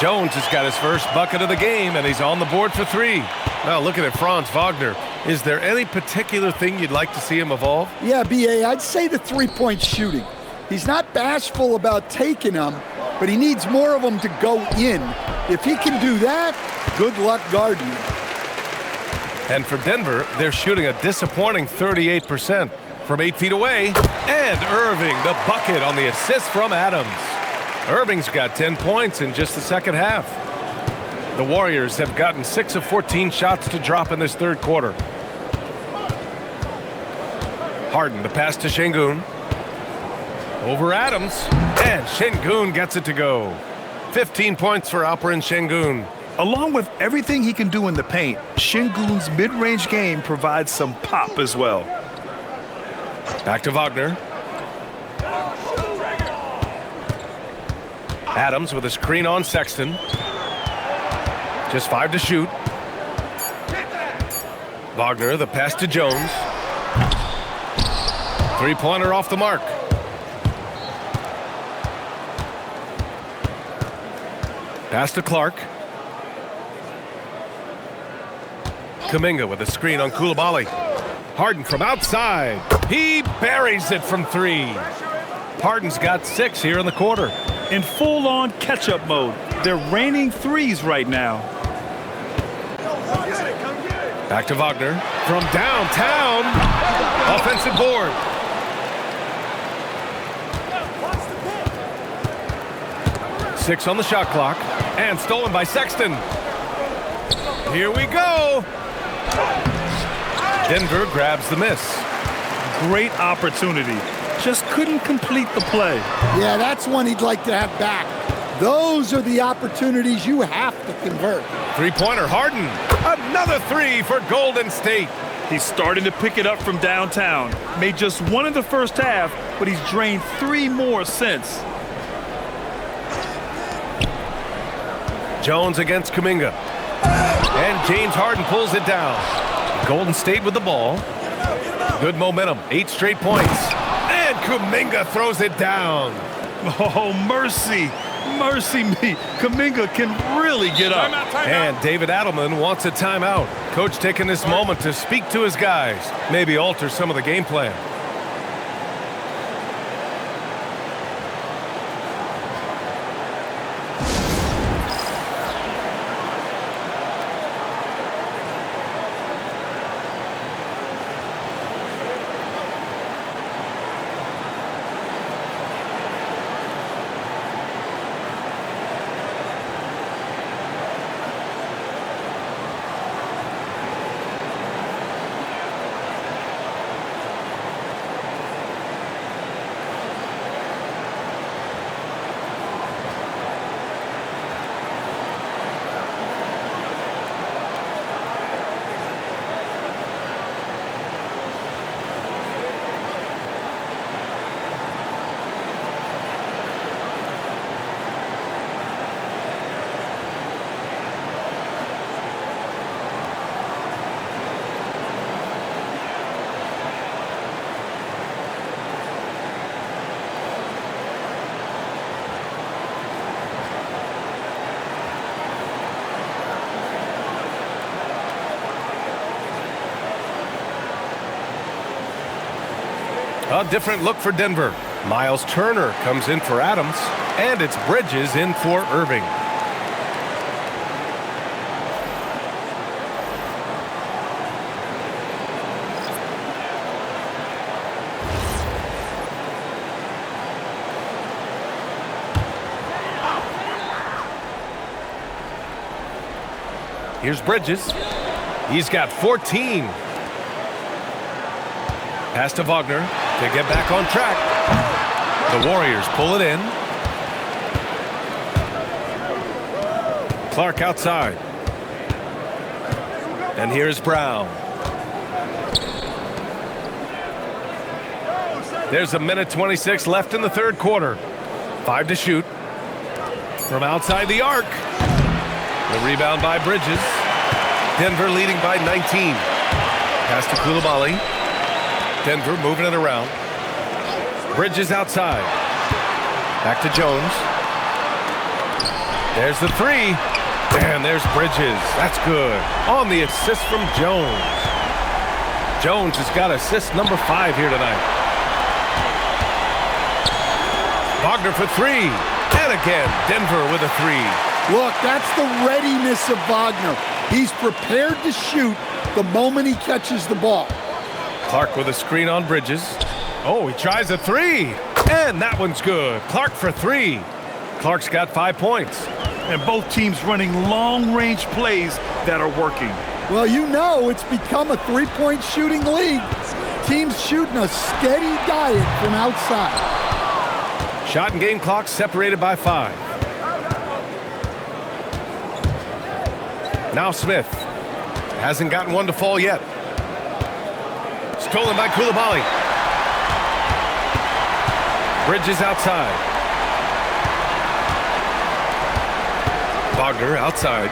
Speaker 1: Jones has got his first bucket of the game, and he's on the board for 3. Now looking at Franz Wagner, is there any particular thing you'd like to see him evolve?
Speaker 3: Yeah, BA, I'd say the three-point shooting. He's not bashful about taking them, but he needs more of them to go in. If he can do that, good luck guarding him.
Speaker 1: And for Denver, they're shooting a disappointing 38% from 8 feet away. And Irving, the bucket on the assist from Adams. Irving's got 10 points in just the second half. The Warriors have gotten 6 of 14 shots to drop in this third quarter. Harden, the pass to Şengün. Over Adams, and Şengün gets it to go. 15 points for Alperen Şengün.
Speaker 2: Along with everything he can do in the paint, Şengün's mid-range game provides some pop as well.
Speaker 1: Back to Wagner. Adams with a screen on Sexton. Just 5 to shoot. Wagner, the pass to Jones. Three-pointer off the mark. Pass to Clark. Kuminga with a screen on Coulibaly. Harden from outside. He buries it from 3. Harden's got 6 here in the quarter.
Speaker 2: In full-on catch-up mode, they're raining threes right now.
Speaker 1: Back to Wagner from downtown. Offensive board. Six on the shot clock, and stolen by Sexton. Here we go. Denver grabs the miss.
Speaker 2: Great opportunity. Just couldn't complete the play.
Speaker 3: Yeah, that's one he'd like to have back. Those are the opportunities you have to convert.
Speaker 1: Three-pointer, Harden. Another 3 for Golden State.
Speaker 2: He's starting to pick it up from downtown. Made just 1 in the first half, but he's drained 3 more since.
Speaker 1: Jones against Kuminga. And James Harden pulls it down. Golden State with the ball. Good momentum, 8 straight points. And Kuminga throws it down.
Speaker 2: Oh, mercy. Mercy me. Kuminga can really get up.
Speaker 1: And David Adelman wants a timeout. Coach taking this moment to speak to his guys. Maybe alter some of the game plan. A different look for Denver. Miles Turner comes in for Adams, and it's Bridges in for Irving. Here's Bridges. He's got 14. Pass to Wagner to get back on track. The Warriors pull it in. Clark outside. And here's Brown. There's a minute 26 left in the third quarter. 5 to shoot. From outside the arc. The rebound by Bridges. Denver leading by 19. Pass to Coulibaly. Denver moving it around. Bridges outside. Back to Jones. There's the three. And there's Bridges. That's good. On the assist from Jones. Jones has got assist number 5 here tonight. Wagner for 3. And again, Denver with a 3.
Speaker 3: Look, that's the readiness of Wagner. He's prepared to shoot the moment he catches the ball.
Speaker 1: Clark with a screen on Bridges. Oh, he tries a 3. And that one's good. Clark for 3. Clark's got 5 points.
Speaker 2: And both teams running long-range plays that are working.
Speaker 3: Well, you know it's become a three-point shooting league. Teams shooting a steady diet from outside.
Speaker 1: Shot and game clock separated by 5. Now Smith. Hasn't gotten one to fall yet. Stolen by Coulibaly. Bridges outside. Wagner outside.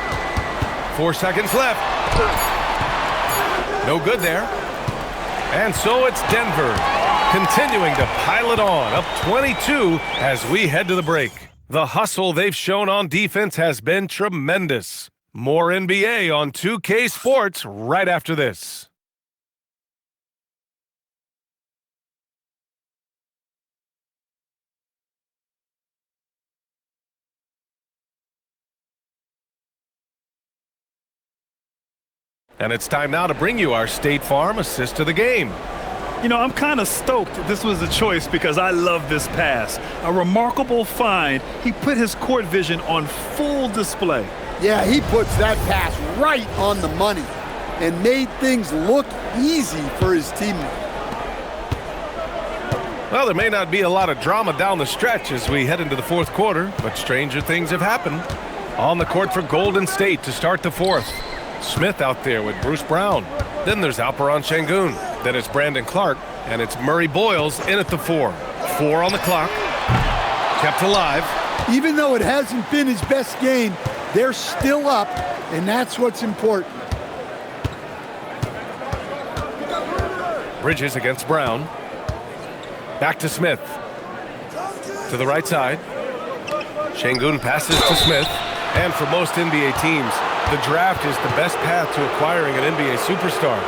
Speaker 1: 4 seconds left. No good there. And so it's Denver continuing to pile it on, up 22 as we head to the break. The hustle they've shown on defense has been tremendous. More NBA on 2K Sports right after this. And it's time now to bring you our State Farm assist of the game.
Speaker 2: You know, I'm kind of stoked this was a choice because I love this pass. A remarkable find. He put his court vision on full display.
Speaker 3: Yeah, he puts that pass right on the money and made things look easy for his teammate.
Speaker 1: Well, there may not be a lot of drama down the stretch as we head into the fourth quarter, but stranger things have happened. On the court for Golden State to start the fourth. Smith out there with Bruce Brown. Then there's Alperon Şengün. Then it's Brandon Clark, and it's Murray Boyles in at the 4. 4 on the clock. Kept alive.
Speaker 3: Even though it hasn't been his best game, they're still up, and that's what's important.
Speaker 1: Bridges against Brown. Back to Smith. To the right side. Şengün passes to Smith. And for most NBA teams, the draft is the best path to acquiring an NBA superstar.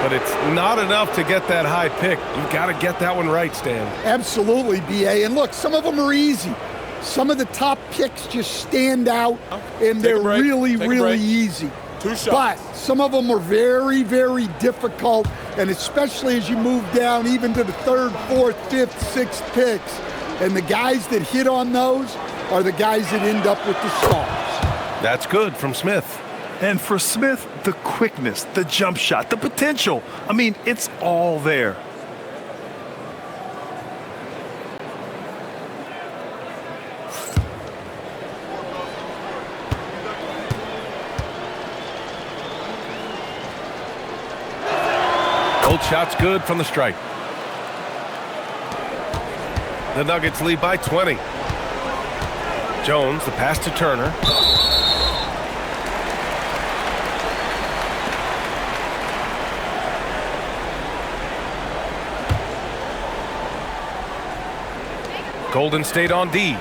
Speaker 1: But it's not enough to get that high pick. You've got to get that one right, Stan.
Speaker 3: Absolutely, BA. And look, some of them are easy. Some of the top picks just stand out, and they're really, really easy.
Speaker 8: 2 shots.
Speaker 3: But some of them are very, very difficult, and especially as you move down even to the 3rd, 4th, 5th, 6th picks. And the guys that hit on those are the guys that end up with the stars.
Speaker 1: That's good from Smith.
Speaker 2: And for Smith, the quickness, the jump shot, the potential. I mean, it's all there.
Speaker 1: Both shots good from the stripe. The Nuggets lead by 20. Jones, the pass to Turner. Golden State on D.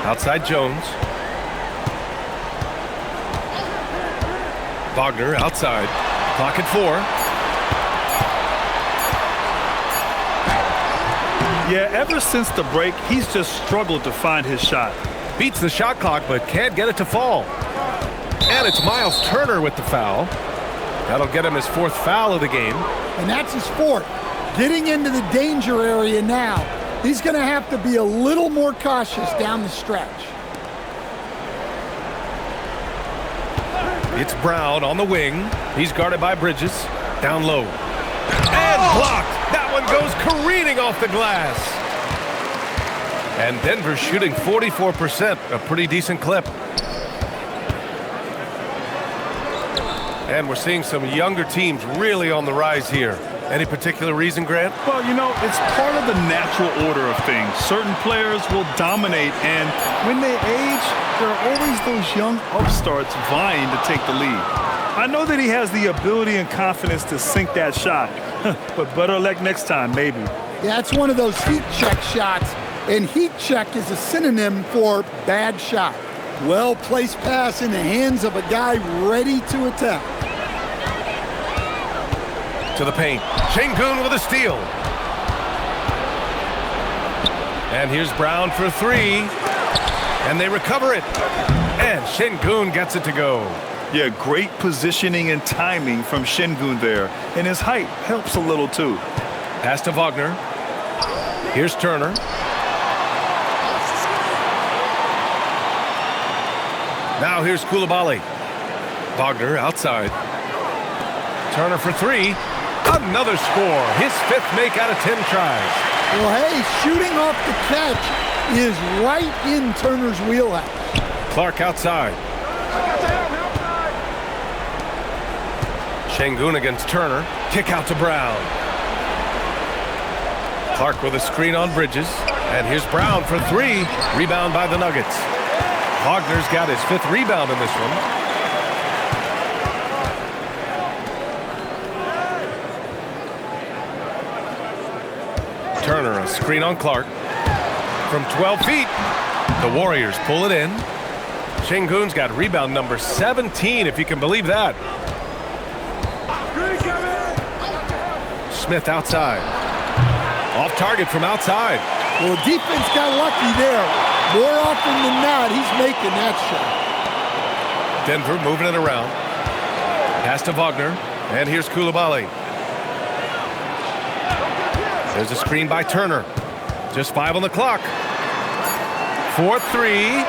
Speaker 1: Outside Jones. Wagner outside. Clock at 4.
Speaker 2: Yeah, ever since the break, he's just struggled to find his shot.
Speaker 1: Beats the shot clock, but can't get it to fall. And it's Miles Turner with the foul. That'll get him his 4th foul of the game.
Speaker 3: And that's his 4th. Getting into the danger area now. He's going to have to be a little more cautious down the stretch.
Speaker 1: It's Brown on the wing. He's guarded by Bridges. Down low. And blocked. That one goes careening off the glass. And Denver's shooting 44%, a pretty decent clip. And we're seeing some younger teams really on the rise here. Any particular reason, Grant?
Speaker 2: Well, you know, it's part of the natural order of things. Certain players will dominate, and when they age, there are always those young upstarts vying to take the lead. I know that he has the ability and confidence to sink that shot, but better luck next time, maybe.
Speaker 3: Yeah, it's one of those heat check shots, and heat check is a synonym for bad shot. Well-placed pass in the hands of a guy ready to attack.
Speaker 1: To the paint. Şengün with a steal. And here's Brown for 3. And they recover it. And Şengün gets it to go.
Speaker 2: Yeah, great positioning and timing from Şengün there. And his height helps a little too.
Speaker 1: Pass to Wagner. Here's Turner. Now here's Coulibaly. Wagner outside. Turner for 3. Another score. His 5th make out of 10 tries.
Speaker 3: Well, hey, shooting off the catch is right in Turner's wheelhouse.
Speaker 1: Clark outside. Şengün against Turner. Kick out to Brown. Clark with a screen on Bridges. And here's Brown for 3. Rebound by the Nuggets. Wagner's got his 5th rebound in this one. Turner, a screen on Clark. From 12 feet, the Warriors pull it in. Şengün's got rebound number 17, if you can believe that. Smith outside. Off target from outside.
Speaker 3: Well, defense got lucky there. More often than not, he's making that shot.
Speaker 1: Denver moving it around. Pass to Wagner. And here's Coulibaly. There's a screen by Turner. Just 5 on the clock. 4-3.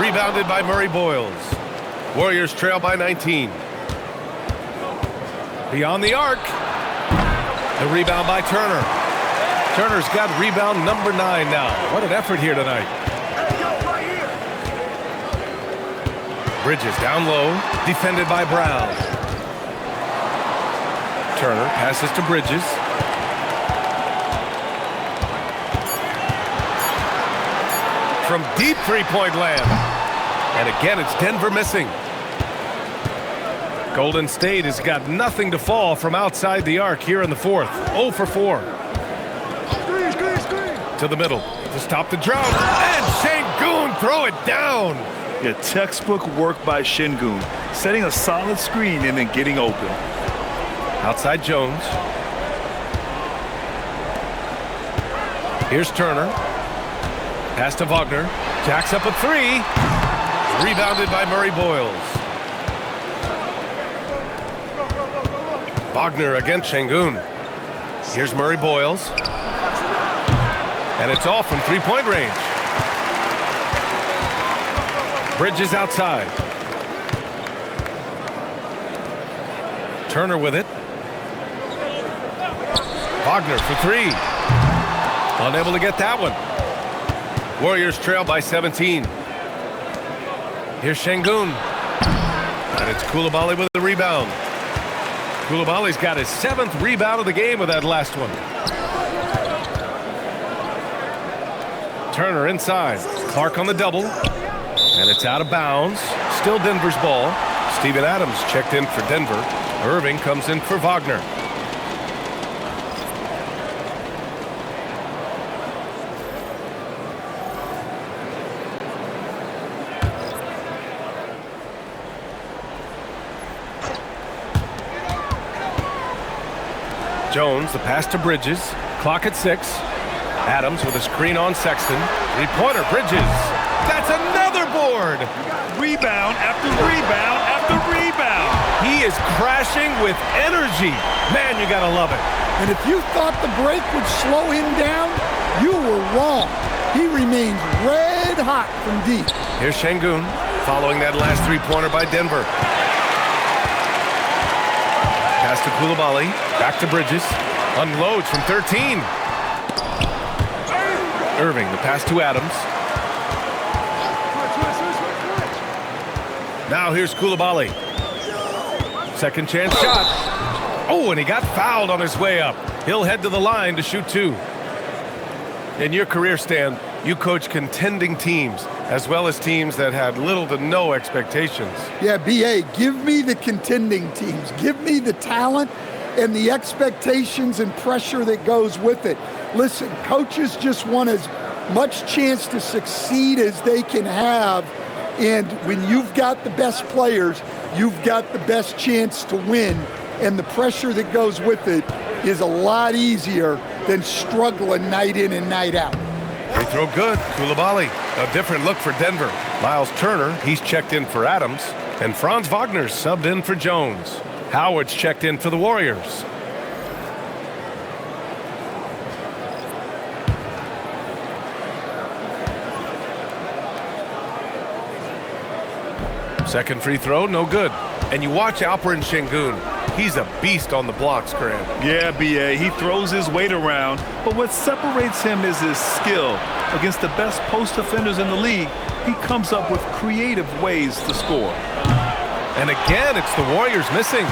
Speaker 1: Rebounded by Murray Boyles. Warriors trail by 19. Beyond the arc. The rebound by Turner. Turner's got rebound number 9 now. What an effort here tonight. Bridges down low. Defended by Brown. Turner passes to Bridges. From deep 3-point land. And again, it's Denver missing. Golden State has got nothing to fall from outside the arc here in the 4th. 0 for 4. To the middle to stop the drought. And Şengün throw it down.
Speaker 2: Yeah, textbook work by Şengün. Setting a solid screen and then getting open.
Speaker 1: Outside Jones. Here's Turner. Pass to Wagner. Jacks up a 3. Rebounded by Murray Boyles. Wagner against Şengün. Here's Murray Boyles. And it's off from 3-point range. Bridges outside. Turner with it. Wagner for 3. Unable to get that one. Warriors trail by 17. Here's Şengün. And it's Coulibaly with the rebound. Coulibaly's got his 7th rebound of the game with that last one. Turner inside. Clark on the double. And it's out of bounds. Still Denver's ball. Steven Adams checked in for Denver. Irving comes in for Wagner. Jones, the pass to Bridges. Clock at 6. Adams with a screen on Sexton. Three-pointer, Bridges. That's another board.
Speaker 2: Rebound after rebound after rebound.
Speaker 1: He is crashing with energy. Man, you gotta love it.
Speaker 3: And if you thought the break would slow him down, you were wrong. He remains red hot from deep.
Speaker 1: Here's Şengün following that last three-pointer by Denver. Pass to Coulibaly, back to Bridges. Unloads from 13. Irving, the pass to Adams. Now here's Coulibaly. Second chance shot. Oh, and he got fouled on his way up. He'll head to the line to shoot two. In your career, Stan, you coach contending teams as well as teams that had little to no expectations.
Speaker 3: Yeah, B.A., give me the contending teams. Give me the talent and the expectations and pressure that goes with it. Listen, coaches just want as much chance to succeed as they can have. And when you've got the best players, you've got the best chance to win. And the pressure that goes with it is a lot easier than struggling night in and night out.
Speaker 1: They throw good. Coulibaly, a different look for Denver. Miles Turner, he's checked in for Adams. And Franz Wagner's subbed in for Jones. Howard's checked in for the Warriors. Second free throw, no good. And you watch Alperen Şengün. He's a beast on the blocks, Grant.
Speaker 2: Yeah, B.A., he throws his weight around, but what separates him is his skill. Against the best post defenders in the league, he comes up with creative ways to score.
Speaker 1: And again, it's the Warriors missing.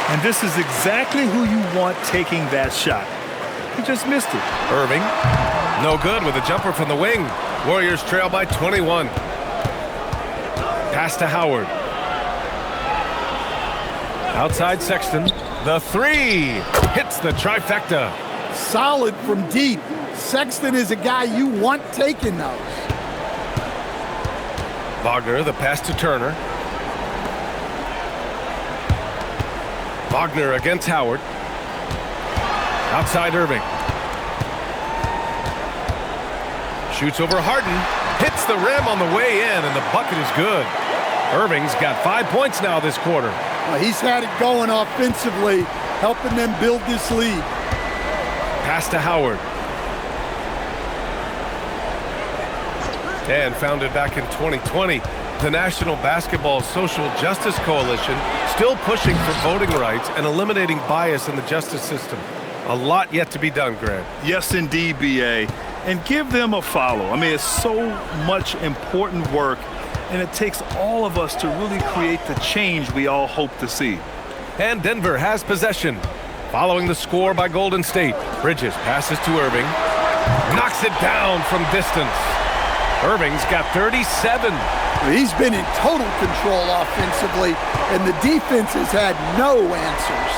Speaker 2: And this is exactly who you want taking that shot. He just missed it.
Speaker 1: Irving, no good with a jumper from the wing. Warriors trail by 21. Pass to Howard. Outside Sexton. The three hits the trifecta.
Speaker 3: Solid from deep. Sexton is a guy you want taking those.
Speaker 1: Wagner, the pass to Turner. Wagner against Howard. Outside Irving. Shoots over Harden. Hits the rim on the way in, and the bucket is good. Irving's got 5 points now this quarter.
Speaker 3: Well, he's had it going offensively, helping them build this lead.
Speaker 1: Pass to Howard. And founded back in 2020, the National Basketball Social Justice Coalition still pushing for voting rights and eliminating bias in the justice system. A lot yet to be done, Grant.
Speaker 2: Yes, indeed, B.A. And give them a follow. I mean, it's so much important work, and it takes all of us to really create the change we all hope to see.
Speaker 1: And Denver has possession. Following the score by Golden State, Bridges passes to Irving. Knocks it down from distance. Irving's got 37.
Speaker 3: He's been in total control offensively, and the defense has had no answers.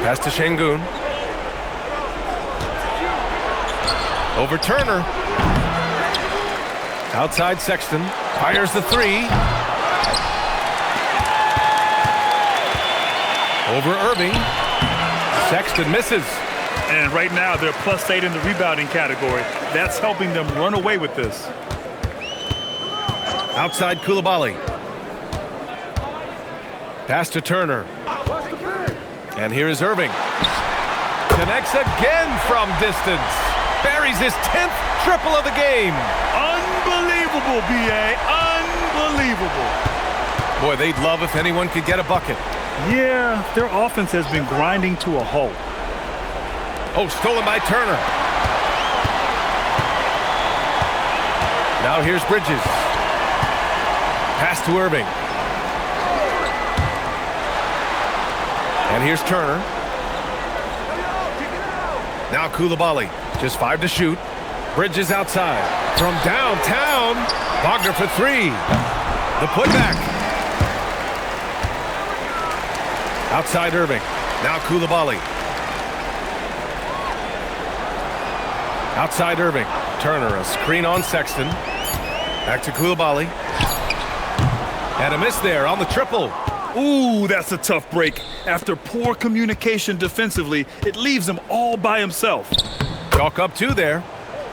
Speaker 1: Pass to Şengün. Over Turner. Outside Sexton. Fires the three. Over Irving. Sexton misses.
Speaker 2: And right now, they're +8 in the rebounding category. That's helping them run away with this.
Speaker 1: Outside Coulibaly. Pass to Turner. And here is Irving. Connects again from distance. Buries his 10th triple of the game.
Speaker 2: Unbelievable, B.A. Unbelievable.
Speaker 1: Boy, they'd love if anyone could get a bucket.
Speaker 2: Yeah, their offense has been grinding to a halt.
Speaker 1: Oh, stolen by Turner. Now here's Bridges. Pass to Irving. And here's Turner. Now Coulibaly. Just 5 to shoot. Bridges outside. From downtown. Wagner for 3. The putback. Outside Irving. Now Coulibaly. Outside Irving. Turner, a screen on Sexton. Back to Coulibaly. And a miss there on the triple.
Speaker 2: Ooh, that's a tough break. After poor communication defensively, it leaves him all by himself.
Speaker 1: Chalk up 2 there.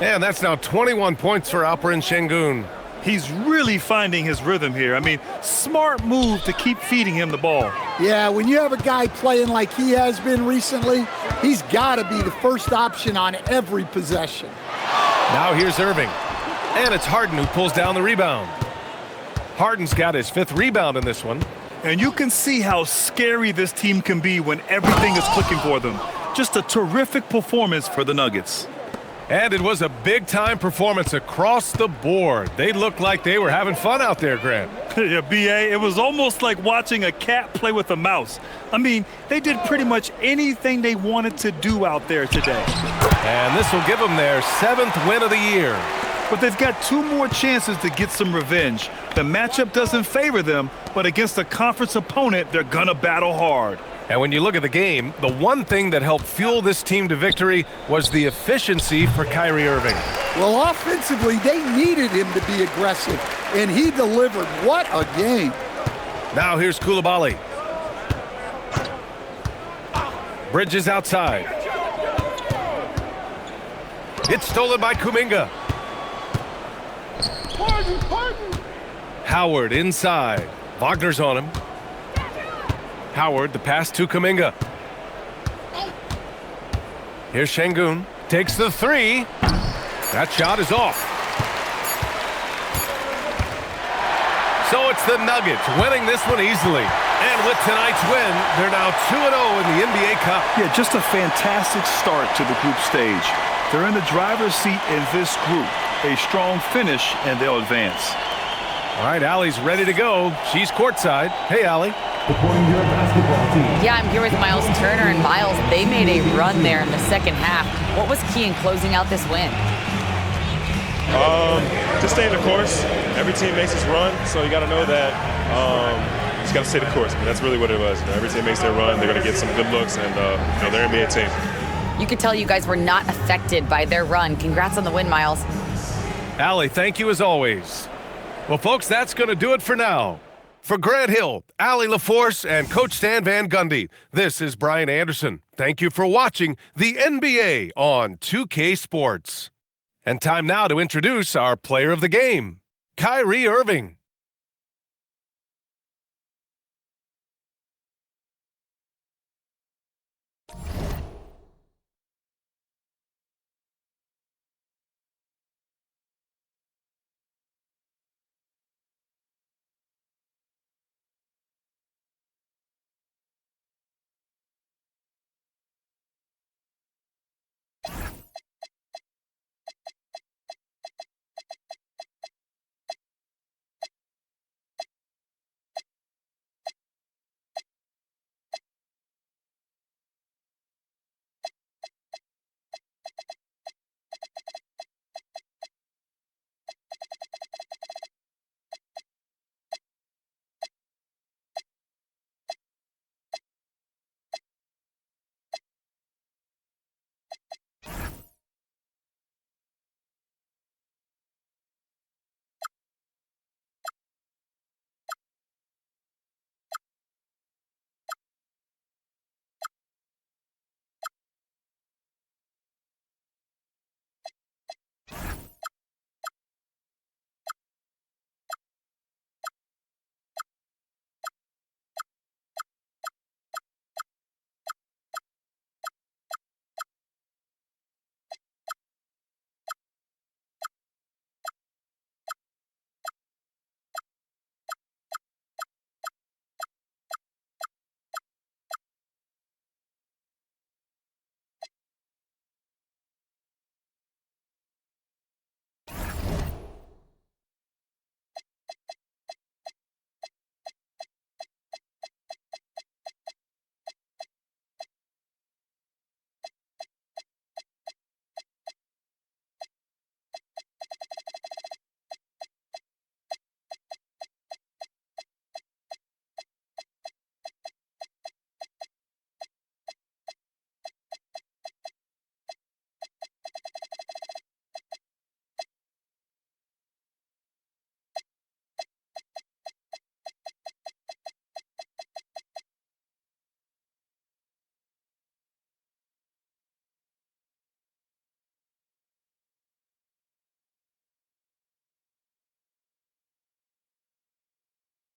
Speaker 1: And that's now 21 points for Alperen Şengün.
Speaker 2: He's really finding his rhythm here. I mean, smart move to keep feeding him the ball.
Speaker 3: Yeah, when you have a guy playing like he has been recently, he's got to be the first option on every possession.
Speaker 1: Now here's Irving. And it's Harden who pulls down the rebound. Harden's got his 5th rebound in this one.
Speaker 2: And you can see how scary this team can be when everything is clicking for them. Just a terrific performance for the Nuggets.
Speaker 1: And it was a big-time performance across the board. They looked like they were having fun out there, Grant.
Speaker 2: Yeah, B.A., it was almost like watching a cat play with a mouse. I mean, they did pretty much anything they wanted to do out there today.
Speaker 1: And this will give them their 7th win of the year.
Speaker 2: But they've got 2 more chances to get some revenge. The matchup doesn't favor them, but against a conference opponent, they're gonna battle hard.
Speaker 1: And when you look at the game, the one thing that helped fuel this team to victory was the efficiency for Kyrie Irving.
Speaker 3: Well, offensively, they needed him to be aggressive, and he delivered. What a game.
Speaker 1: Now here's Koulibaly. Bridges outside. It's stolen by Kuminga. Howard inside. Wagner's on him. Howard, the pass to Kuminga. Here's Şengün. Takes the 3. That shot is off. So it's the Nuggets winning this one easily. And with tonight's win, they're now 2-0 in the NBA Cup.
Speaker 2: Yeah, just a fantastic start to the group stage. They're in the driver's seat in this group. A strong finish, and they'll advance.
Speaker 1: All right, Allie's ready to go. She's courtside. Hey, Allie.
Speaker 4: Yeah, I'm here with Miles Turner, and Miles, they made a run there in the second half. What was key in closing out this win?
Speaker 9: Just stay the course. Every team makes its run, so you got to know that. Just got to stay the course. But that's really what it was. You know, every team makes their run. They're going to get some good looks, and they're an NBA team.
Speaker 4: You could tell you guys were not affected by their run. Congrats on the win, Miles.
Speaker 1: Allie, thank you as always. Well, folks, that's going to do it for now. For Grant Hill, Allie LaForce, and Coach Stan Van Gundy, this is Brian Anderson. Thank you for watching the NBA on 2K Sports. And time now to introduce our player of the game, Kyrie Irving.